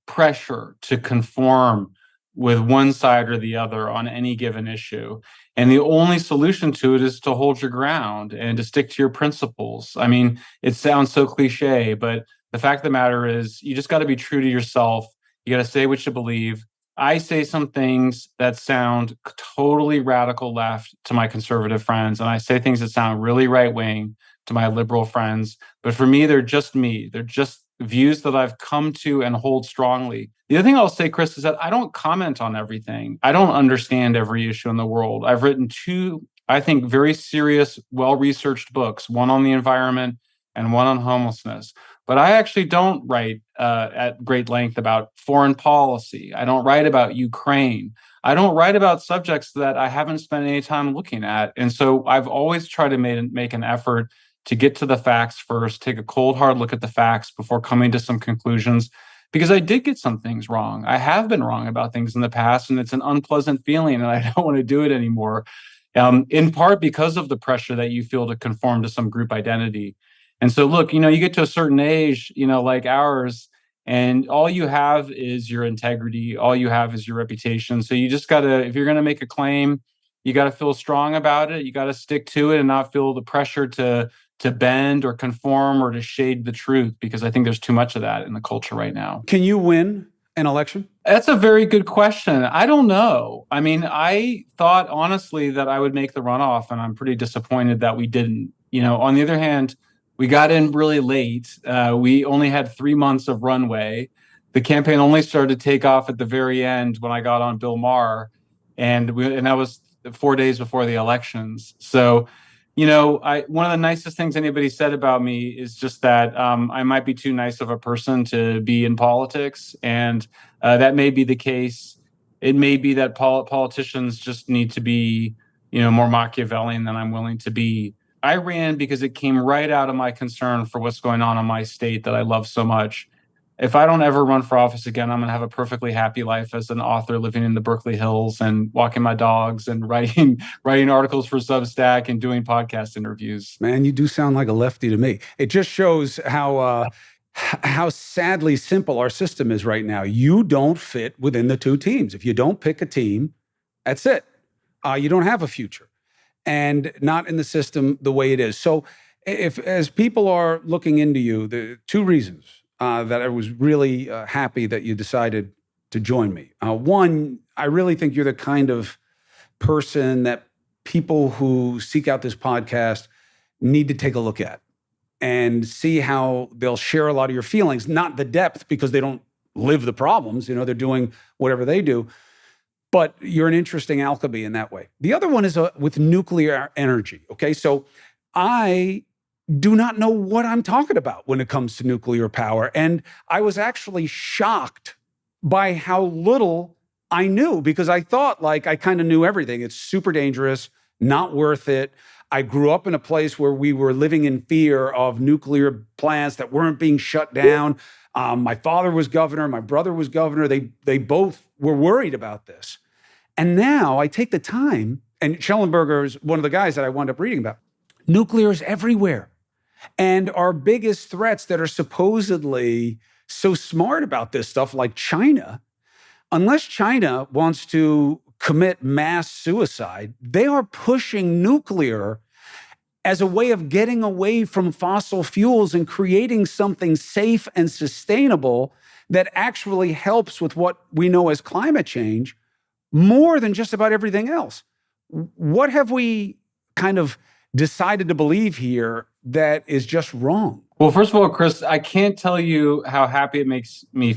pressure to conform with one side or the other on any given issue. And the only solution to it is to hold your ground and to stick to your principles. I mean, it sounds so cliche, but the fact of the matter is you just got to be true to yourself. You got to say what you believe. I say some things that sound totally radical left to my conservative friends, and I say things that sound really right-wing to my liberal friends. But for me, they're just me. They're just views that I've come to and hold strongly. The other thing I'll say, Chris, is that I don't comment on everything. I don't understand every issue in the world. I've written two, I think, very serious, well-researched books, one on the environment and one on homelessness. But I actually don't write at great length about foreign policy. I don't write about Ukraine. I don't write about subjects that I haven't spent any time looking at. And so I've always tried to make an effort to get to the facts first, take a cold, hard look at the facts before coming to some conclusions, because I did get some things wrong. I have been wrong about things in the past, and it's an unpleasant feeling, and I don't want to do it anymore, in part because of the pressure that you feel to conform to some group identity. And so, look, you get to a certain age, like ours, and all you have is your integrity. All you have is your reputation. So you just got to, if you're going to make a claim, You got to feel strong about it. You got to stick to it and not feel the pressure to bend or conform or to shade the truth, because I think there's too much of that in the culture right now. Can you win an election? That's a very good question. I don't know. I mean, I thought honestly that I would make the runoff, and I'm pretty disappointed that we didn't. On the other hand, we got in really late. We only had 3 months of runway. The campaign only started to take off at the very end when I got on Bill Maher, and that was 4 days before the elections. So, one of the nicest things anybody said about me is just that I might be too nice of a person to be in politics, and that may be the case. It may be that politicians just need to be, more Machiavellian than I'm willing to be. I ran because it came right out of my concern for what's going on in my state that I love so much. If I don't ever run for office again, I'm going to have a perfectly happy life as an author living in the Berkeley Hills and walking my dogs and writing articles for Substack and doing podcast interviews. Man, you do sound like a lefty to me. It just shows how sadly simple our system is right now. You don't fit within the two teams. If you don't pick a team, that's it. You don't have a future, and not in the system the way it is. So as people are looking into you, the two reasons that I was really happy that you decided to join me. One, I really think you're the kind of person that people who seek out this podcast need to take a look at and see how they'll share a lot of your feelings, not the depth because they don't live the problems. They're doing whatever they do. But you're an interesting alchemy in that way. The other one is with nuclear energy. Okay, so I do not know what I'm talking about when it comes to nuclear power. And I was actually shocked by how little I knew, because I thought I kind of knew everything. It's super dangerous, not worth it. I grew up in a place where we were living in fear of nuclear plants that weren't being shut down. My father was governor. My brother was governor. They both were worried about this. And now I take the time, and Shellenberger is one of the guys that I wound up reading about. Nuclear is everywhere. And our biggest threats that are supposedly so smart about this stuff, like China, unless China wants to commit mass suicide, they are pushing nuclear as a way of getting away from fossil fuels and creating something safe and sustainable that actually helps with what we know as climate change more than just about everything else. What have we kind of decided to believe here that is just wrong? Well, first of all, Chris, I can't tell you how happy it makes me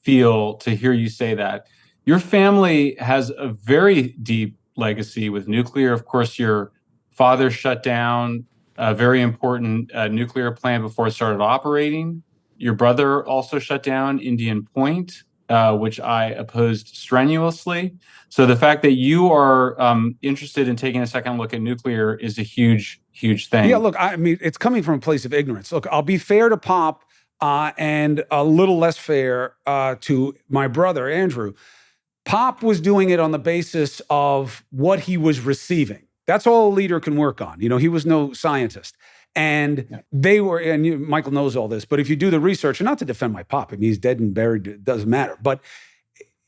feel to hear you say that. Your family has a very deep legacy with nuclear. Of course, your father shut down a very important nuclear plant before it started operating. Your brother also shut down Indian Point, which I opposed strenuously. So the fact that you are interested in taking a second look at nuclear is a huge, huge thing. Yeah, look, I mean, it's coming from a place of ignorance. Look, I'll be fair to Pop and a little less fair to my brother, Andrew. Pop was doing it on the basis of what he was receiving. That's all a leader can work on. He was no scientist. And they were, and Michael knows all this, but if you do the research, and not to defend my pop, I mean, he's dead and buried, it doesn't matter. But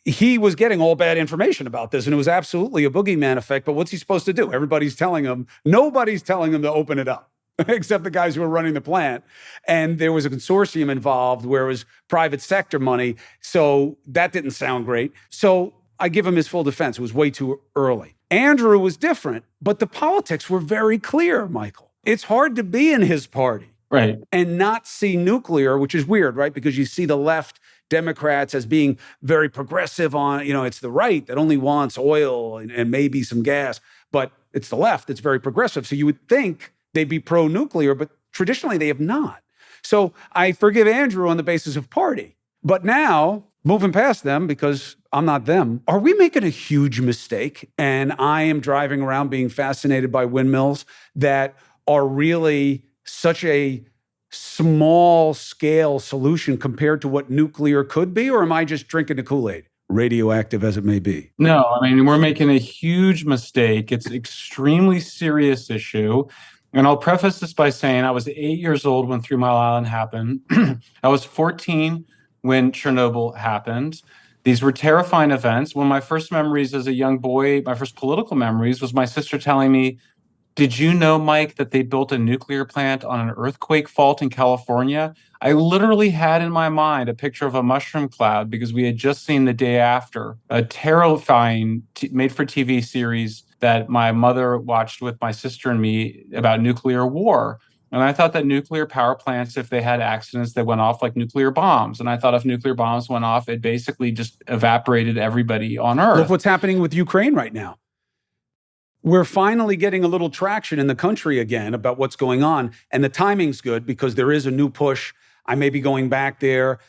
he was getting all bad information about this, and it was absolutely a boogeyman effect. But what's he supposed to do? Nobody's telling him to open it up, except the guys who were running the plant. And there was a consortium involved where it was private sector money. So that didn't sound great. So I give him his full defense. It was way too early. Andrew was different, but the politics were very clear, Michael. It's hard to be in his party, right, and not see nuclear, which is weird, right? Because you see the left Democrats as being very progressive on, it's the right that only wants oil and maybe some gas, but it's the left that's very progressive. So you would think they'd be pro-nuclear, but traditionally they have not. So I forgive Andrew on the basis of party. But now, moving past them, because I'm not them, are we making a huge mistake? And I am driving around being fascinated by windmills that are really such a small scale solution compared to what nuclear could be? Or am I just drinking the Kool-Aid, radioactive as it may be? No, I mean, we're making a huge mistake. It's an extremely serious issue. And I'll preface this by saying I was 8 years old when 3 Mile Island happened. I was 14 when Chernobyl happened. These were terrifying events. One of my first memories as a young boy, my first political memories, was my sister telling me, did you know, Mike, that they built a nuclear plant on an earthquake fault in California? I literally had in my mind a picture of a mushroom cloud because we had just seen the day after a terrifying made-for-TV series that my mother watched with my sister and me about nuclear war. And I thought that nuclear power plants, if they had accidents, they went off like nuclear bombs. And I thought if nuclear bombs went off, it basically just evaporated everybody on Earth. Look what's happening with Ukraine right now. We're finally getting a little traction in the country again about what's going on. And the timing's good because there is a new push. I may be going back there.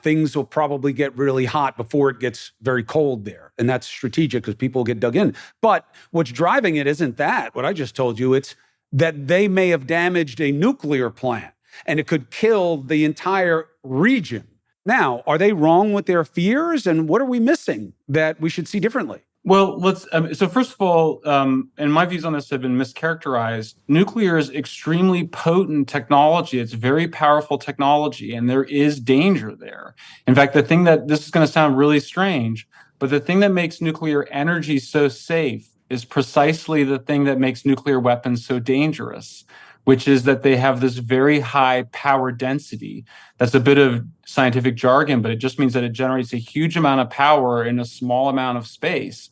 Things will probably get really hot before it gets very cold there. And that's strategic because people get dug in. But what's driving it isn't that, what I just told you. It's that they may have damaged a nuclear plant and it could kill the entire region. Now, are they wrong with their fears? And what are we missing that we should see differently? Well, so first of all, and my views on this have been mischaracterized. Nuclear is extremely potent technology. It's very powerful technology, and there is danger there. In fact, this is going to sound really strange, but the thing that makes nuclear energy so safe is precisely the thing that makes nuclear weapons so dangerous, which is that they have this very high power density. That's a bit of scientific jargon, but it just means that it generates a huge amount of power in a small amount of space.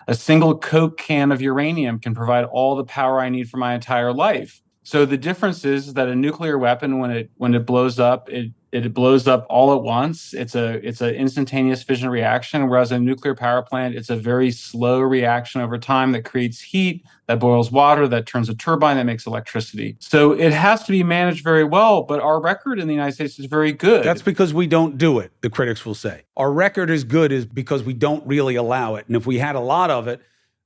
A single Coke can of uranium can provide all the power I need for my entire life. So the difference is that a nuclear weapon, when it blows up, it blows up all at once. It's an instantaneous fission reaction, whereas a nuclear power plant, it's a very slow reaction over time that creates heat, that boils water, that turns a turbine, that makes electricity. So it has to be managed very well, but our record in the United States is very good. That's because we don't do it, the critics will say. Our record is good is because we don't really allow it. And if we had a lot of it,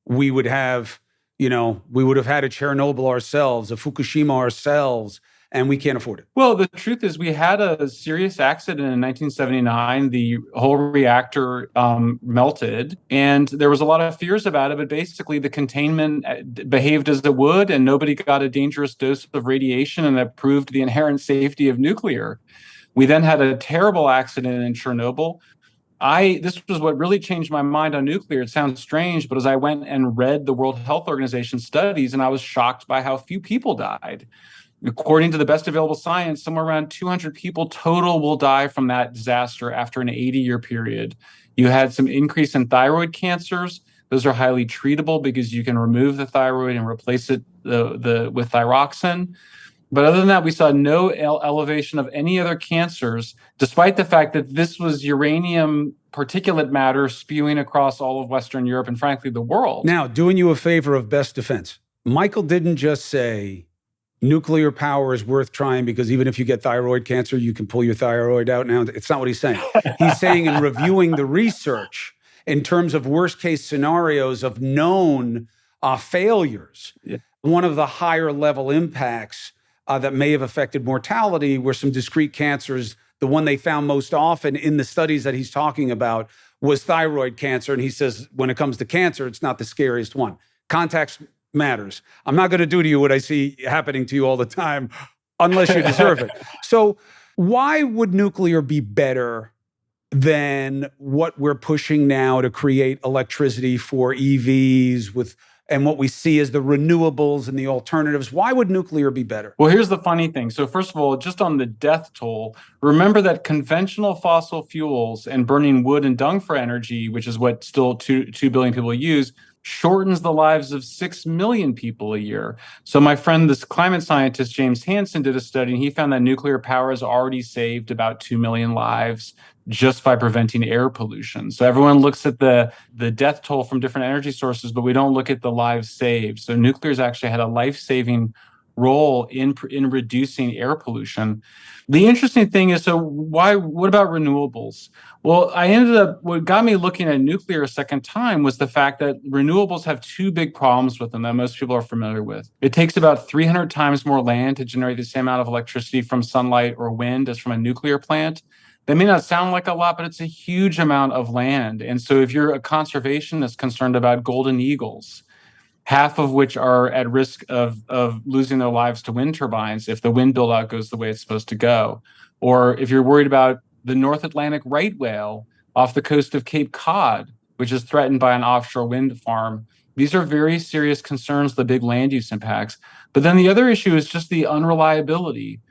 we would have had a Chernobyl ourselves, a Fukushima ourselves, and we can't afford it. Well, the truth is we had a serious accident in 1979. The whole reactor melted, and there was a lot of fears about it, but basically the containment behaved as it would, and nobody got a dangerous dose of radiation, and that proved the inherent safety of nuclear. We then had a terrible accident in Chernobyl. This was what really changed my mind on nuclear. It sounds strange, but as I went and read the World Health Organization studies, and I was shocked by how few people died. According to the best available science, somewhere around 200 people total will die from that disaster after an 80-year period. You had some increase in thyroid cancers. Those are highly treatable because you can remove the thyroid and replace it with thyroxine. But other than that, we saw no elevation of any other cancers, despite the fact that this was uranium particulate matter spewing across all of Western Europe and, frankly, the world. Now, doing you a favor of best defense, Michael didn't just say nuclear power is worth trying because even if you get thyroid cancer, you can pull your thyroid out now. It's not what he's saying. He's saying in reviewing the research in terms of worst case scenarios of known failures, one of the higher level impacts that may have affected mortality were some discrete cancers. The one they found most often in the studies that he's talking about was thyroid cancer. And he says, when it comes to cancer, it's not the scariest one. Context matters. I'm not going to do to you what I see happening to you all the time unless you deserve it. So why would nuclear be better than what we're pushing now to create electricity for EVs and what we see as the renewables and the alternatives? Why would nuclear be better? Well, here's the funny thing. So first of all, just on the death toll, remember that conventional fossil fuels and burning wood and dung for energy, which is what still 2 billion people use, shortens the lives of 6 million people a year. So my friend, this climate scientist, James Hansen, did a study, and he found that nuclear power has already saved about 2 million lives just by preventing air pollution. So everyone looks at the death toll from different energy sources, but we don't look at the lives saved. So nuclear's actually had a life-saving role in reducing air pollution. The interesting thing is, what about renewables? Well, what got me looking at nuclear a second time was the fact that renewables have 2 big problems with them that most people are familiar with. It takes about 300 times more land to generate the same amount of electricity from sunlight or wind as from a nuclear plant. That may not sound like a lot, but it's a huge amount of land. And so if you're a conservationist concerned about golden eagles, half of which are at risk of losing their lives to wind turbines if the wind build-out goes the way it's supposed to go, or if you're worried about the North Atlantic right whale, off the coast of Cape Cod, which is threatened by an offshore wind farm. These are very serious concerns, the big land use impacts. But then the other issue is just the unreliability.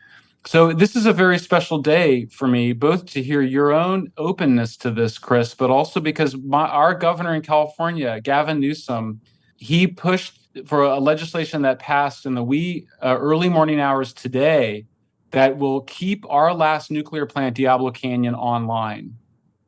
So this is a very special day for me, both to hear your own openness to this, Chris, but also because our governor in California, Gavin Newsom, he pushed for a legislation that passed in the early morning hours today that will keep our last nuclear plant, Diablo Canyon, online.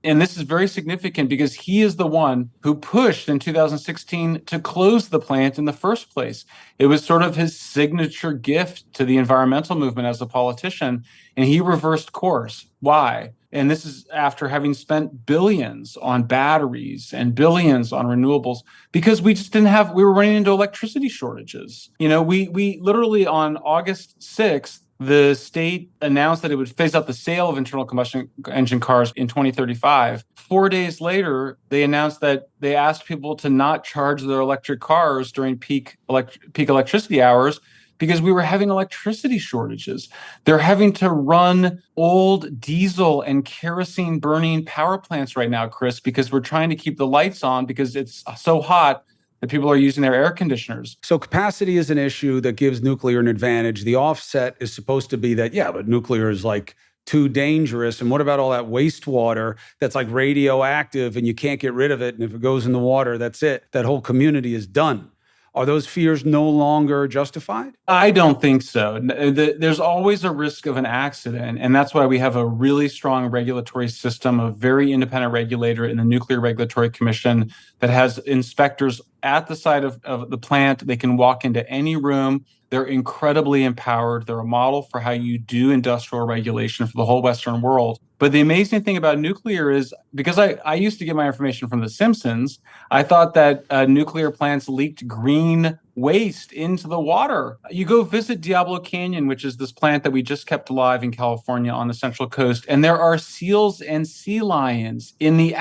And this is very significant because he is the one who pushed in 2016 to close the plant in the first place. It was sort of his signature gift to the environmental movement as a politician, and he reversed course. Why? And this is after having spent billions on batteries and billions on renewables, because we were running into electricity shortages. We literally on August 6th, the state announced that it would phase out the sale of internal combustion engine cars in 2035. 4 days later, they announced that they asked people to not charge their electric cars during peak electricity hours because we were having electricity shortages. They're having to run old diesel and kerosene burning power plants right now, Chris, because we're trying to keep the lights on because it's so hot that people are using their air conditioners. So capacity is an issue that gives nuclear an advantage. The offset is supposed to be that, but nuclear is like too dangerous. And what about all that wastewater that's like radioactive and you can't get rid of it? And if it goes in the water, that's it. That whole community is done. Are those fears no longer justified? I don't think so. There's always a risk of an accident, and that's why we have a really strong regulatory system, a very independent regulator in the Nuclear Regulatory Commission that has inspectors at the site of the plant. They can walk into any room. They're incredibly empowered. They're a model for how you do industrial regulation for the whole Western world. But the amazing thing about nuclear is, because I used to get my information from The Simpsons, I thought that nuclear plants leaked green waste into the water. You go visit Diablo Canyon, which is this plant that we just kept alive in California on the Central Coast, and there are seals and sea lions in the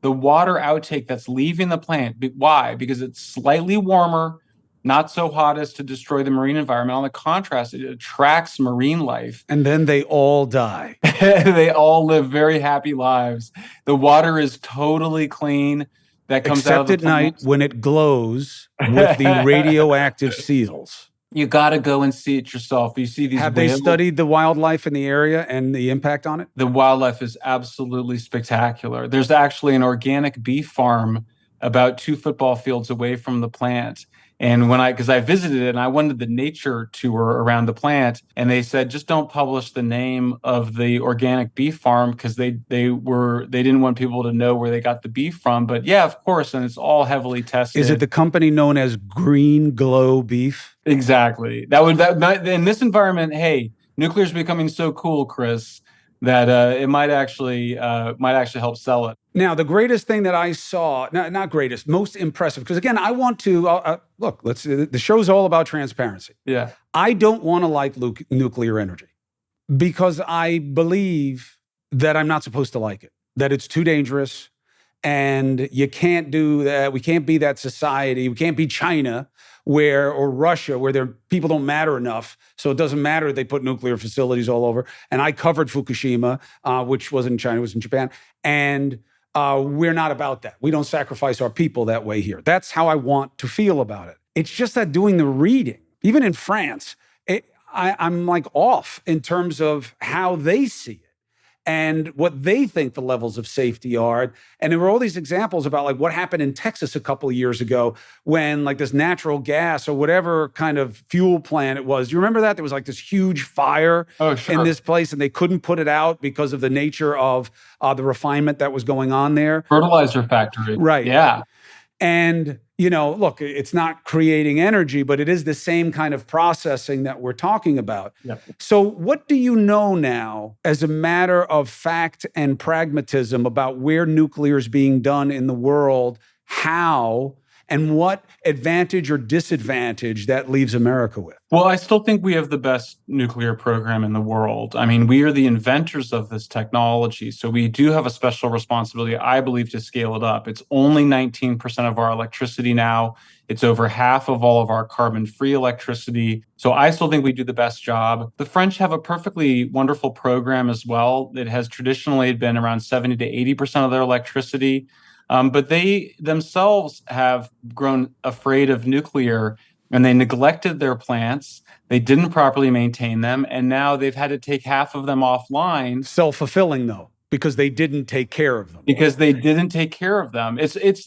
water outtake that's leaving the plant. Why? Because it's slightly warmer, not so hot as to destroy the marine environment. On the contrast, it attracts marine life. And then they all die. They all live very happy lives. The water is totally clean. That comes Except out of the at night when it glows with the radioactive seals. You got to go and see it yourself. You see these. Have they studied the wildlife in the area and the impact on it? The wildlife is absolutely spectacular. There's actually an organic beef farm about 2 football fields away from the plant. And because I visited it and I wanted the nature tour around the plant, and they said, just don't publish the name of the organic beef farm because they didn't want people to know where they got the beef from. But yeah, of course, and it's all heavily tested. Is it the company known as Green Glow Beef? Exactly. That in this environment, hey, nuclear is becoming so cool, Chris, that it might actually help sell it. Now, the greatest thing that I saw, not greatest, most impressive, because again, I want to, look, the show's all about transparency. Yeah. I don't want to like nuclear energy because I believe that I'm not supposed to like it, that it's too dangerous and you can't do that. We can't be that society. We can't be China or Russia, where people don't matter enough. So it doesn't matter they put nuclear facilities all over. And I covered Fukushima, which wasn't in China, it was in Japan. And we're not about that. We don't sacrifice our people that way here. That's how I want to feel about it. It's just that doing the reading, even in France, I'm like off in terms of how they see it and what they think the levels of safety are. And there were all these examples about like what happened in Texas a couple of years ago when like this natural gas or whatever kind of fuel plant it was. Do you remember that? There was like this huge fire in this place and they couldn't put it out because of the nature of the refinement that was going on there. Fertilizer factory. Right. Yeah. And, look, it's not creating energy, but it is the same kind of processing that we're talking about. Yep. So what do you know now as a matter of fact and pragmatism about where nuclear is being done in the world, how, and what advantage or disadvantage that leaves America with? Well, I still think we have the best nuclear program in the world. I mean, we are the inventors of this technology. So we do have a special responsibility, I believe, to scale it up. It's only 19% of our electricity now. It's over half of all of our carbon-free electricity. So I still think we do the best job. The French have a perfectly wonderful program as well. It has traditionally been around 70 to 80% of their electricity. But they themselves have grown afraid of nuclear, and they neglected their plants. They didn't properly maintain them, and now they've had to take half of them offline. Self-fulfilling, though, because they didn't take care of them. Because they didn't take care of them. It's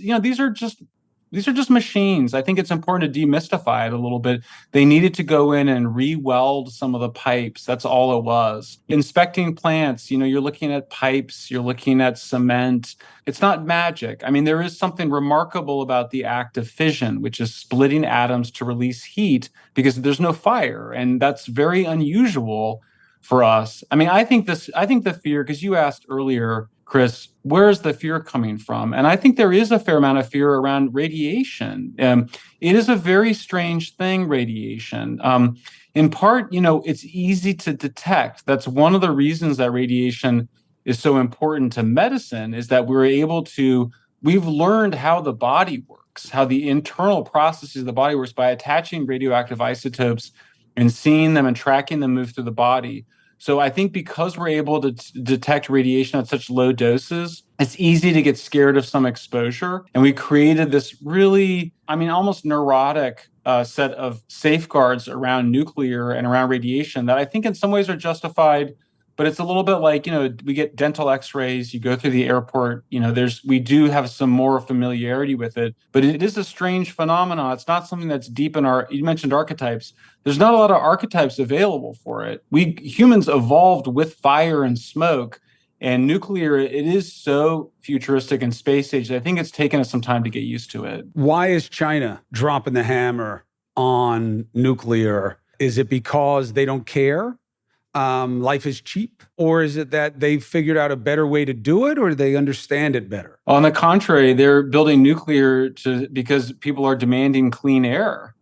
these are just machines. I think it's important to demystify it a little bit. They needed to go in and re-weld some of the pipes. That's all it was. Inspecting plants, you're looking at pipes, you're looking at cement. It's not magic. I mean, there is something remarkable about the act of fission, which is splitting atoms to release heat because there's no fire. And that's very unusual for us. I mean, I think the fear, because you asked earlier, Chris, where is the fear coming from? And I think there is a fair amount of fear around radiation. It is a very strange thing, radiation. In part, it's easy to detect. That's one of the reasons that radiation is so important to medicine, is that we've learned how the body works, how the internal processes of the body works by attaching radioactive isotopes and seeing them and tracking them move through the body. So I think because we're able to detect radiation at such low doses, it's easy to get scared of some exposure. And we created this really, almost neurotic set of safeguards around nuclear and around radiation that I think in some ways are justified. But it's a little bit like, we get dental x-rays, you go through the airport, we do have some more familiarity with it, but it is a strange phenomenon. It's not something that's deep in you mentioned archetypes. There's not a lot of archetypes available for it. We humans evolved with fire and smoke, and nuclear, it is so futuristic and space age. I think it's taken us some time to get used to it. Why is China dropping the hammer on nuclear? Is it because they don't care? Life is cheap? Or is it that they've figured out a better way to do it, or do they understand it better? On the contrary, they're building nuclear because people are demanding clean air.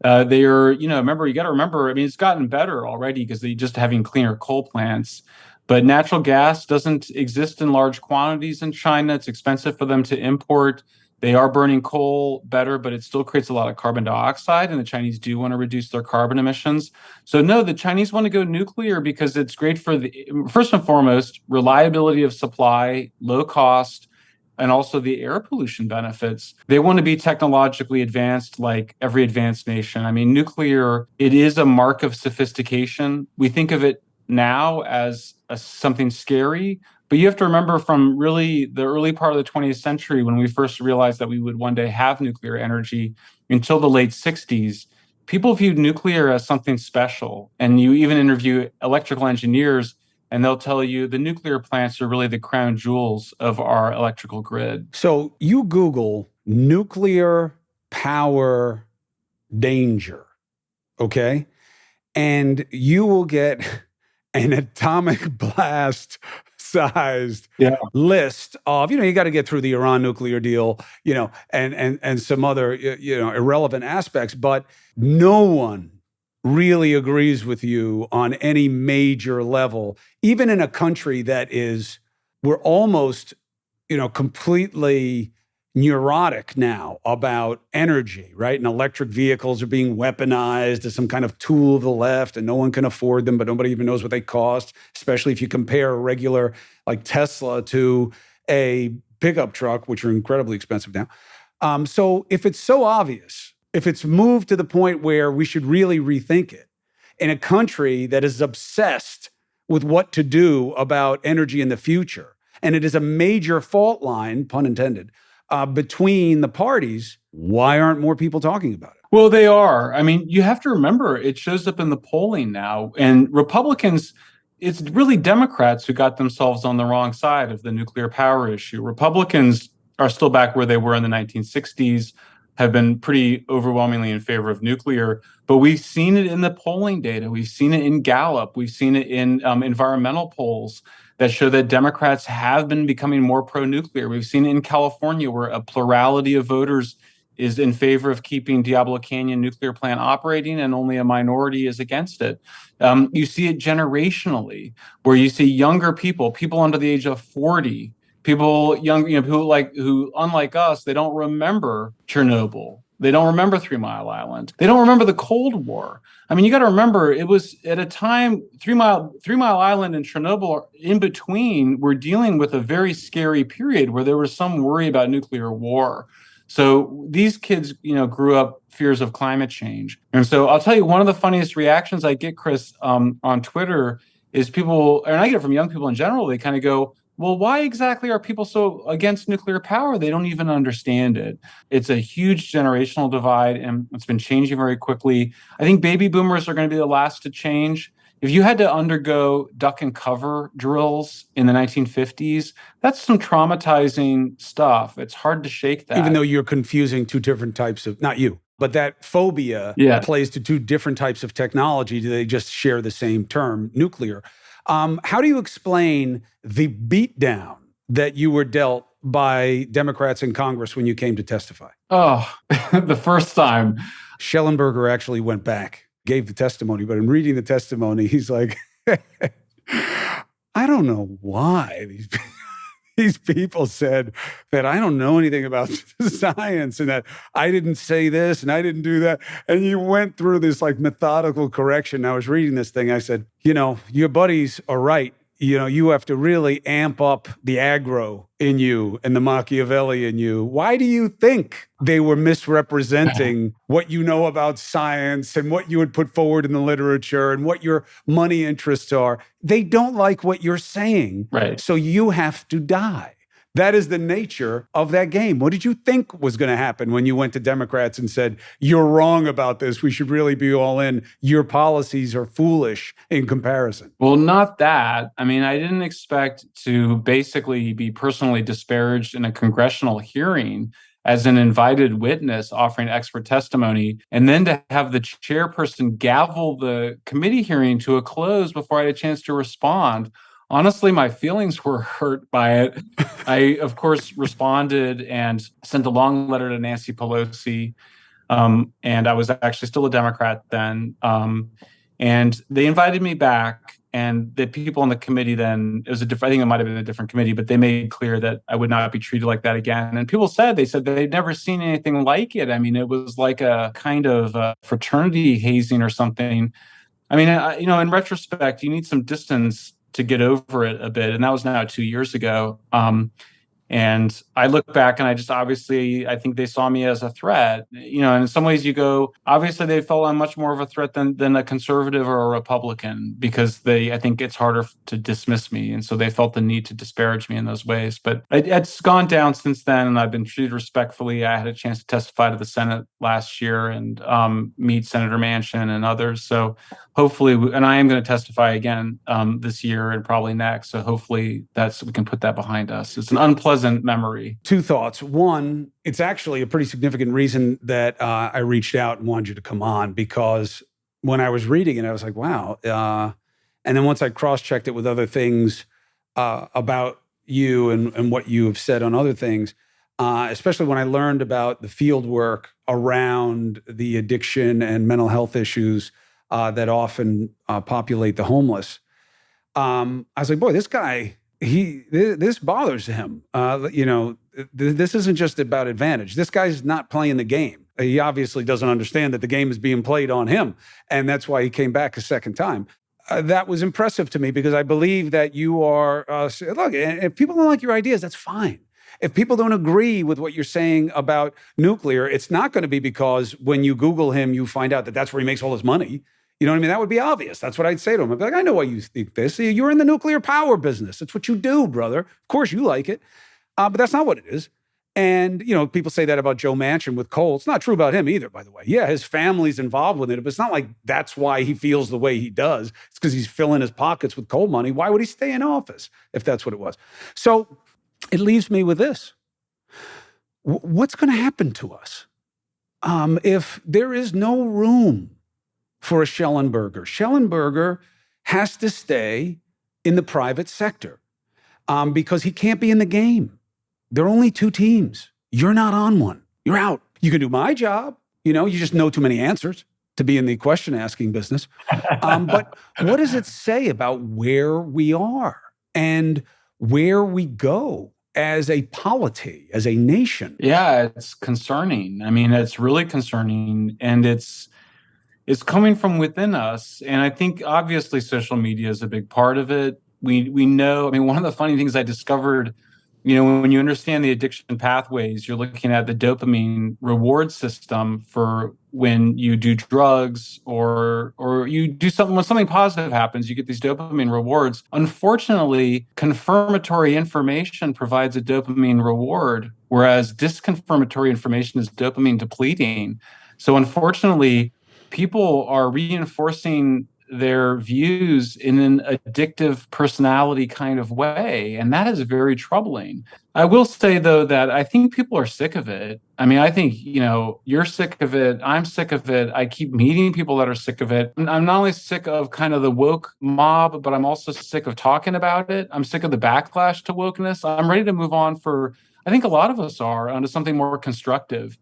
They are, you got to remember, it's gotten better already because they're just having cleaner coal plants. But natural gas doesn't exist in large quantities in China. It's expensive for them to import. They are burning coal better, but it still creates a lot of carbon dioxide, and the Chinese do want to reduce their carbon emissions. So no, the Chinese want to go nuclear because it's great for first and foremost, reliability of supply, low cost, and also the air pollution benefits. They want to be technologically advanced like every advanced nation. Nuclear, it is a mark of sophistication. We think of it now as something scary, but you have to remember from really the early part of the 20th century when we first realized that we would one day have nuclear energy until the late 60s, people viewed nuclear as something special. And you even interview electrical engineers and they'll tell you the nuclear plants are really the crown jewels of our electrical grid. So you Google nuclear power danger, okay? And you will get an atomic blast sized list of, you got to get through the Iran nuclear deal, and some other, irrelevant aspects, but no one really agrees with you on any major level, even in a country that we're almost, completely neurotic now about energy, right? And electric vehicles are being weaponized as some kind of tool of the left, and no one can afford them, but nobody even knows what they cost, especially if you compare a regular like Tesla to a pickup truck, which are incredibly expensive now. So if it's so obvious, if it's moved to the point where we should really rethink it in a country that is obsessed with what to do about energy in the future, and it is a major fault line, pun intended, between the parties, why aren't more people talking about it? Well, they are. You have to remember, it shows up in the polling now. And Republicans, it's really Democrats who got themselves on the wrong side of the nuclear power issue. Republicans are still back where they were in the 1960s, have been pretty overwhelmingly in favor of nuclear. But we've seen it in the polling data. We've seen it in Gallup. We've seen it in environmental polls that show that Democrats have been becoming more pro-nuclear. We've seen it in California, where a plurality of voters is in favor of keeping Diablo Canyon nuclear plant operating, and only a minority is against it. You see it generationally, where you see younger people under the age of 40, people young, who unlike us, they don't remember Chernobyl. They don't remember 3 Mile Island. They don't remember the Cold War. I mean, you got to remember, it was at a time, Three Mile Island and Chernobyl in between were dealing with a very scary period where there was some worry about nuclear war. So these kids, grew up fears of climate change. And so I'll tell you, one of the funniest reactions I get, Chris, on Twitter is people, and I get it from young people in general, they kind of go, well, why exactly are people so against nuclear power? They don't even understand it. It's a huge generational divide, and it's been changing very quickly. I think baby boomers are going to be the last to change. If you had to undergo duck and cover drills in the 1950s, that's some traumatizing stuff. It's hard to shake that. Even though you're confusing two different types of, not you, but that phobia plays to two different types of technology. Do they just share the same term, nuclear? How do you explain the beatdown that you were dealt by Democrats in Congress when you came to testify? Oh, the first time. Shellenberger actually went back, gave the testimony, but in reading the testimony, he's like, I don't know why these people said that I don't know anything about science and that I didn't say this and I didn't do that. And you went through this like methodical correction. I was reading this thing. I said, your buddies are right. You have to really amp up the aggro in you and the Machiavelli in you. Why do you think they were misrepresenting what you know about science and what you would put forward in the literature and what your money interests are? They don't like what you're saying. Right. So you have to die. That is the nature of that game. What did you think was going to happen when you went to Democrats and said, you're wrong about this, we should really be all in, your policies are foolish in comparison? Well, not that. I mean, I didn't expect to basically be personally disparaged in a congressional hearing as an invited witness offering expert testimony, and then to have the chairperson gavel the committee hearing to a close before I had a chance to respond. Honestly, my feelings were hurt by it. I, of course, responded and sent a long letter to Nancy Pelosi. And I was actually still a Democrat then. And they invited me back. And the people on the committee then, I think it might have been a different committee, but they made clear that I would not be treated like that again. And people said they'd never seen anything like it. I mean, it was like a kind of fraternity hazing or something. I mean, in retrospect, you need some distance to get over it a bit. And that was now 2 years ago. And I look back and I think they saw me as a threat. And in some ways you go, obviously they felt I'm much more of a threat than a conservative or a Republican, because I think it's harder to dismiss me. And so they felt the need to disparage me in those ways. But it's gone down since then, and I've been treated respectfully. I had a chance to testify to the Senate last year and meet Senator Manchin and others. So hopefully, and I am going to testify again this year and probably next. So hopefully we can put that behind us. It's an unpleasant memory. Two thoughts. One, it's actually a pretty significant reason that I reached out and wanted you to come on, because when I was reading it, I was like, wow. And then once I cross-checked it with other things about you and what you have said on other things, especially when I learned about the field work around the addiction and mental health issues that often populate the homeless, I was like, boy, this guy, this bothers him. This isn't just about advantage. This guy's not playing the game. He obviously doesn't understand that the game is being played on him. And that's why he came back a second time. That was impressive to me, because I believe that you are, look, if people don't like your ideas, that's fine. If people don't agree with what you're saying about nuclear, it's not going to be because when you Google him, you find out that that's where he makes all his money. You know what I mean? That would be obvious. That's what I'd say to him. I'd be like, I know why you think this. You're in the nuclear power business. It's what you do, brother. Of course you like it. But that's not what it is. And, people say that about Joe Manchin with coal. It's not true about him either, by the way. Yeah, his family's involved with it, but it's not like that's why he feels the way he does. It's because he's filling his pockets with coal money. Why would he stay in office if that's what it was? So it leaves me with this. What's going to happen to us if there is no room for a Shellenberger? Shellenberger has to stay in the private sector because he can't be in the game. There are only two teams. You're not on one. You're out. You can do my job. You just know too many answers to be in the question asking business. But what does it say about where we are and where we go as a polity, as a nation? Yeah, it's concerning. I mean, it's really concerning, and it's coming from within us. And I think obviously social media is a big part of it. We know, I mean, one of the funny things I discovered, when you understand the addiction pathways, you're looking at the dopamine reward system for when you do drugs or you do something, when something positive happens, you get these dopamine rewards. Unfortunately, confirmatory information provides a dopamine reward, whereas disconfirmatory information is dopamine depleting. So unfortunately, people are reinforcing their views in an addictive personality kind of way. And that is very troubling. I will say, though, that I think people are sick of it. I mean, I think, you're sick of it. I'm sick of it. I keep meeting people that are sick of it. I'm not only sick of kind of the woke mob, but I'm also sick of talking about it. I'm sick of the backlash to wokeness. I'm ready to move on I think a lot of us are, onto something more constructive.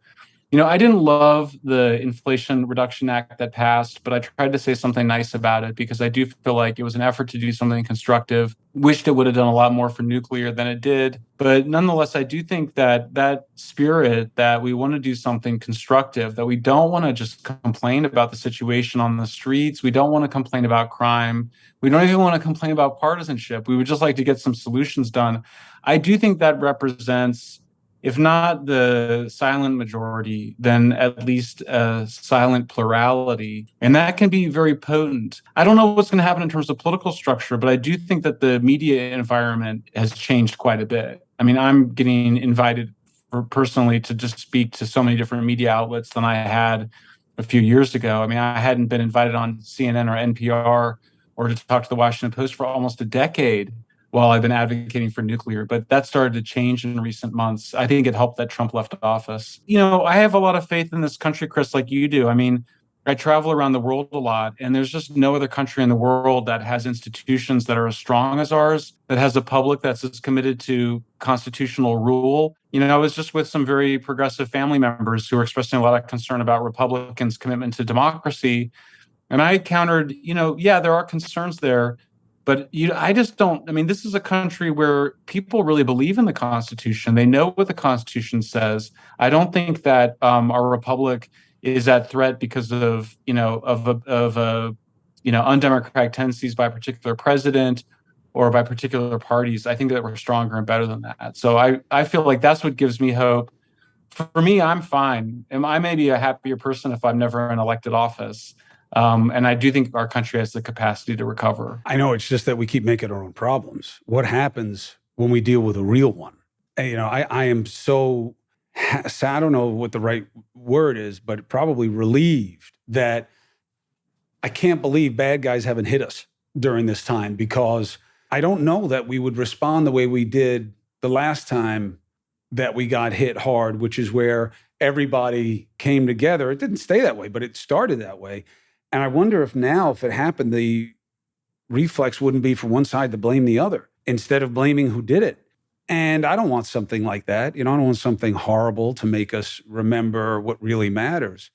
I didn't love the Inflation Reduction Act that passed, but I tried to say something nice about it because I do feel like it was an effort to do something constructive. Wished it would have done a lot more for nuclear than it did. But nonetheless, I do think that spirit that we want to do something constructive, that we don't want to just complain about the situation on the streets. We don't want to complain about crime. We don't even want to complain about partisanship. We would just like to get some solutions done. I do think that represents, if not the silent majority, then at least a silent plurality. And that can be very potent. I don't know what's going to happen in terms of political structure, but I do think that the media environment has changed quite a bit. I mean, I'm getting invited personally to just speak to so many different media outlets than I had a few years ago. I mean, I hadn't been invited on CNN or NPR or to talk to the Washington Post for almost a decade while I've been advocating for nuclear, but that started to change in recent months. I think it helped that Trump left office. I have a lot of faith in this country, Chris, like you do. I mean, I travel around the world a lot, and there's just no other country in the world that has institutions that are as strong as ours, that has a public that's as committed to constitutional rule. I was just with some very progressive family members who are expressing a lot of concern about Republicans' commitment to democracy. And I countered, yeah, there are concerns there, but I just don't. I mean, this is a country where people really believe in the Constitution. They know what the Constitution says. I don't think that our republic is at threat because of undemocratic tendencies by a particular president or by particular parties. I think that we're stronger and better than that. So I feel like that's what gives me hope. For me, I'm fine. And I may be a happier person if I'm never in elected office. And I do think our country has the capacity to recover. I know, it's just that we keep making our own problems. What happens when we deal with a real one? And, I am so, I don't know what the right word is, but probably relieved that I can't believe bad guys haven't hit us during this time, because I don't know that we would respond the way we did the last time that we got hit hard, which is where everybody came together. It didn't stay that way, but it started that way. And I wonder if now, if it happened, the reflex wouldn't be for one side to blame the other instead of blaming who did it. And I don't want something like that. I don't want something horrible to make us remember what really matters.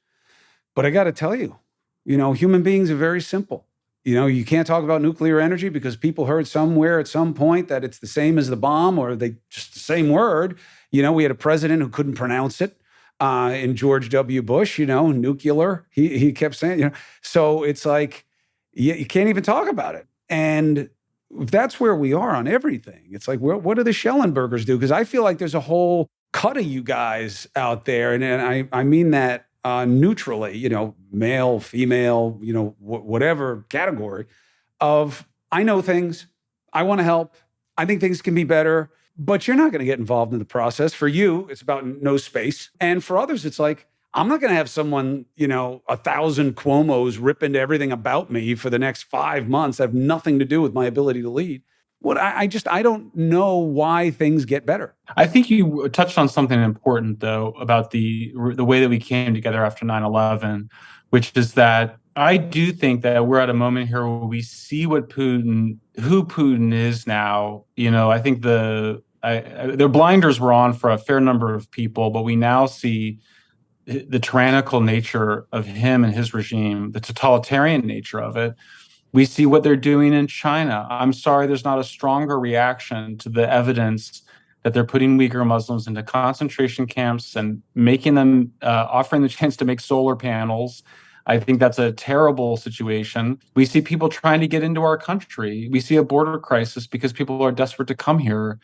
But I got to tell you, human beings are very simple. You can't talk about nuclear energy because people heard somewhere at some point that it's the same as the bomb, or they just the same word. We had a president who couldn't pronounce it. In George W. Bush, nuclear, he kept saying, so it's like, you can't even talk about it. And if that's where we are on everything, it's like, what do the Shellenbergers do? Because I feel like there's a whole cut of you guys out there. And I mean that neutrally, male, female, whatever category of, I know things, I want to help, I think things can be better. But you're not going to get involved in the process. For you, it's about no space. And for others, it's like, I'm not going to have someone, 1,000 Cuomos rip into everything about me for the next 5 months. That have nothing to do with my ability to lead. I don't know why things get better. I think you touched on something important, though, about the way that we came together after 9/11, which is that I do think that we're at a moment here where we see who Putin is now. I think their blinders were on for a fair number of people, but we now see the tyrannical nature of him and his regime, the totalitarian nature of it. We see what they're doing in China. I'm sorry, there's not a stronger reaction to the evidence that they're putting Uyghur Muslims into concentration camps and making them, offering the chance to make solar panels. I think that's a terrible situation. We see people trying to get into our country. We see a border crisis because people are desperate to come here.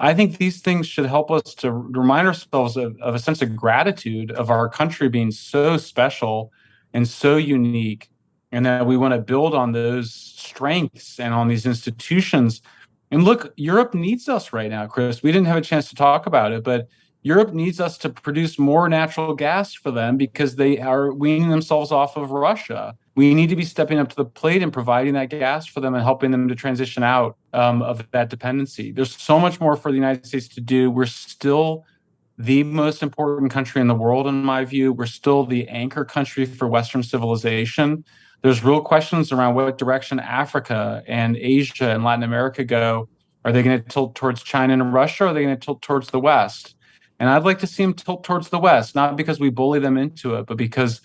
I think these things should help us to remind ourselves of a sense of gratitude of our country being so special and so unique, and that we want to build on those strengths and on these institutions. And look, Europe needs us right now, Chris. We didn't have a chance to talk about it, but Europe needs us to produce more natural gas for them because they are weaning themselves off of Russia. We need to be stepping up to the plate and providing that gas for them and helping them to transition out of that dependency. There's so much more for the United States to do. We're still the most important country in the world, in my view. We're still the anchor country for Western civilization. There's real questions around what direction Africa and Asia and Latin America go. Are they going to tilt towards China and Russia, or are they going to tilt towards the West? And I'd like to see them tilt towards the West, not because we bully them into it, but because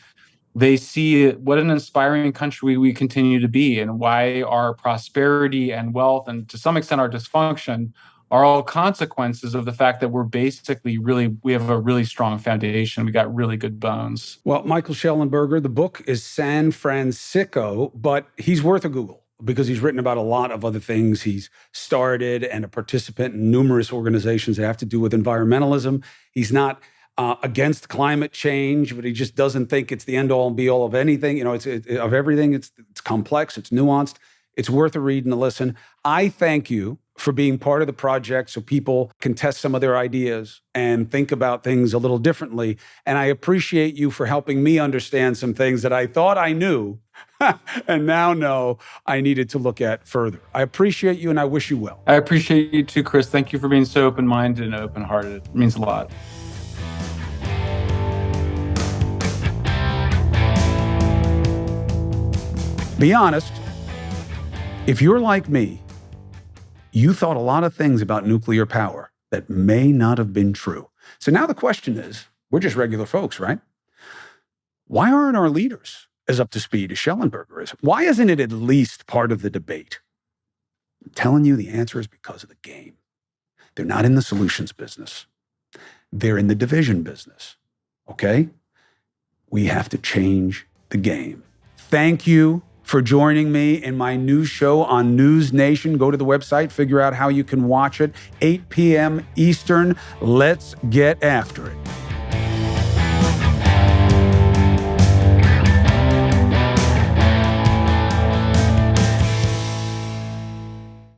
they see what an inspiring country we continue to be, and why our prosperity and wealth, and to some extent our dysfunction, are all consequences of the fact that we're basically we have a really strong foundation. We got really good bones. Well, Michael Shellenberger, the book is San Fransicko, but he's worth a Google because he's written about a lot of other things. He's started and a participant in numerous organizations that have to do with environmentalism. He's not against climate change, but he just doesn't think it's the end all and be all of anything. You know, it's of everything. It's complex. It's nuanced. It's worth a read and a listen. I thank you for being part of the project so people can test some of their ideas and think about things a little differently. And I appreciate you for helping me understand some things that I thought I knew and now know I needed to look at further. I appreciate you and I wish you well. I appreciate you too, Chris. Thank you for being so open-minded and open-hearted. It means a lot. Be honest, if you're like me, you thought a lot of things about nuclear power that may not have been true. So now the question is, we're just regular folks, right? Why aren't our leaders as up to speed as Shellenberger is? Why isn't it at least part of the debate? I'm telling you the answer is because of the game. They're not in the solutions business. They're in the division business, okay? We have to change the game. Thank you for joining me in my new show on News Nation. Go to the website, figure out how you can watch it. 8 p.m. Eastern. Let's get after it.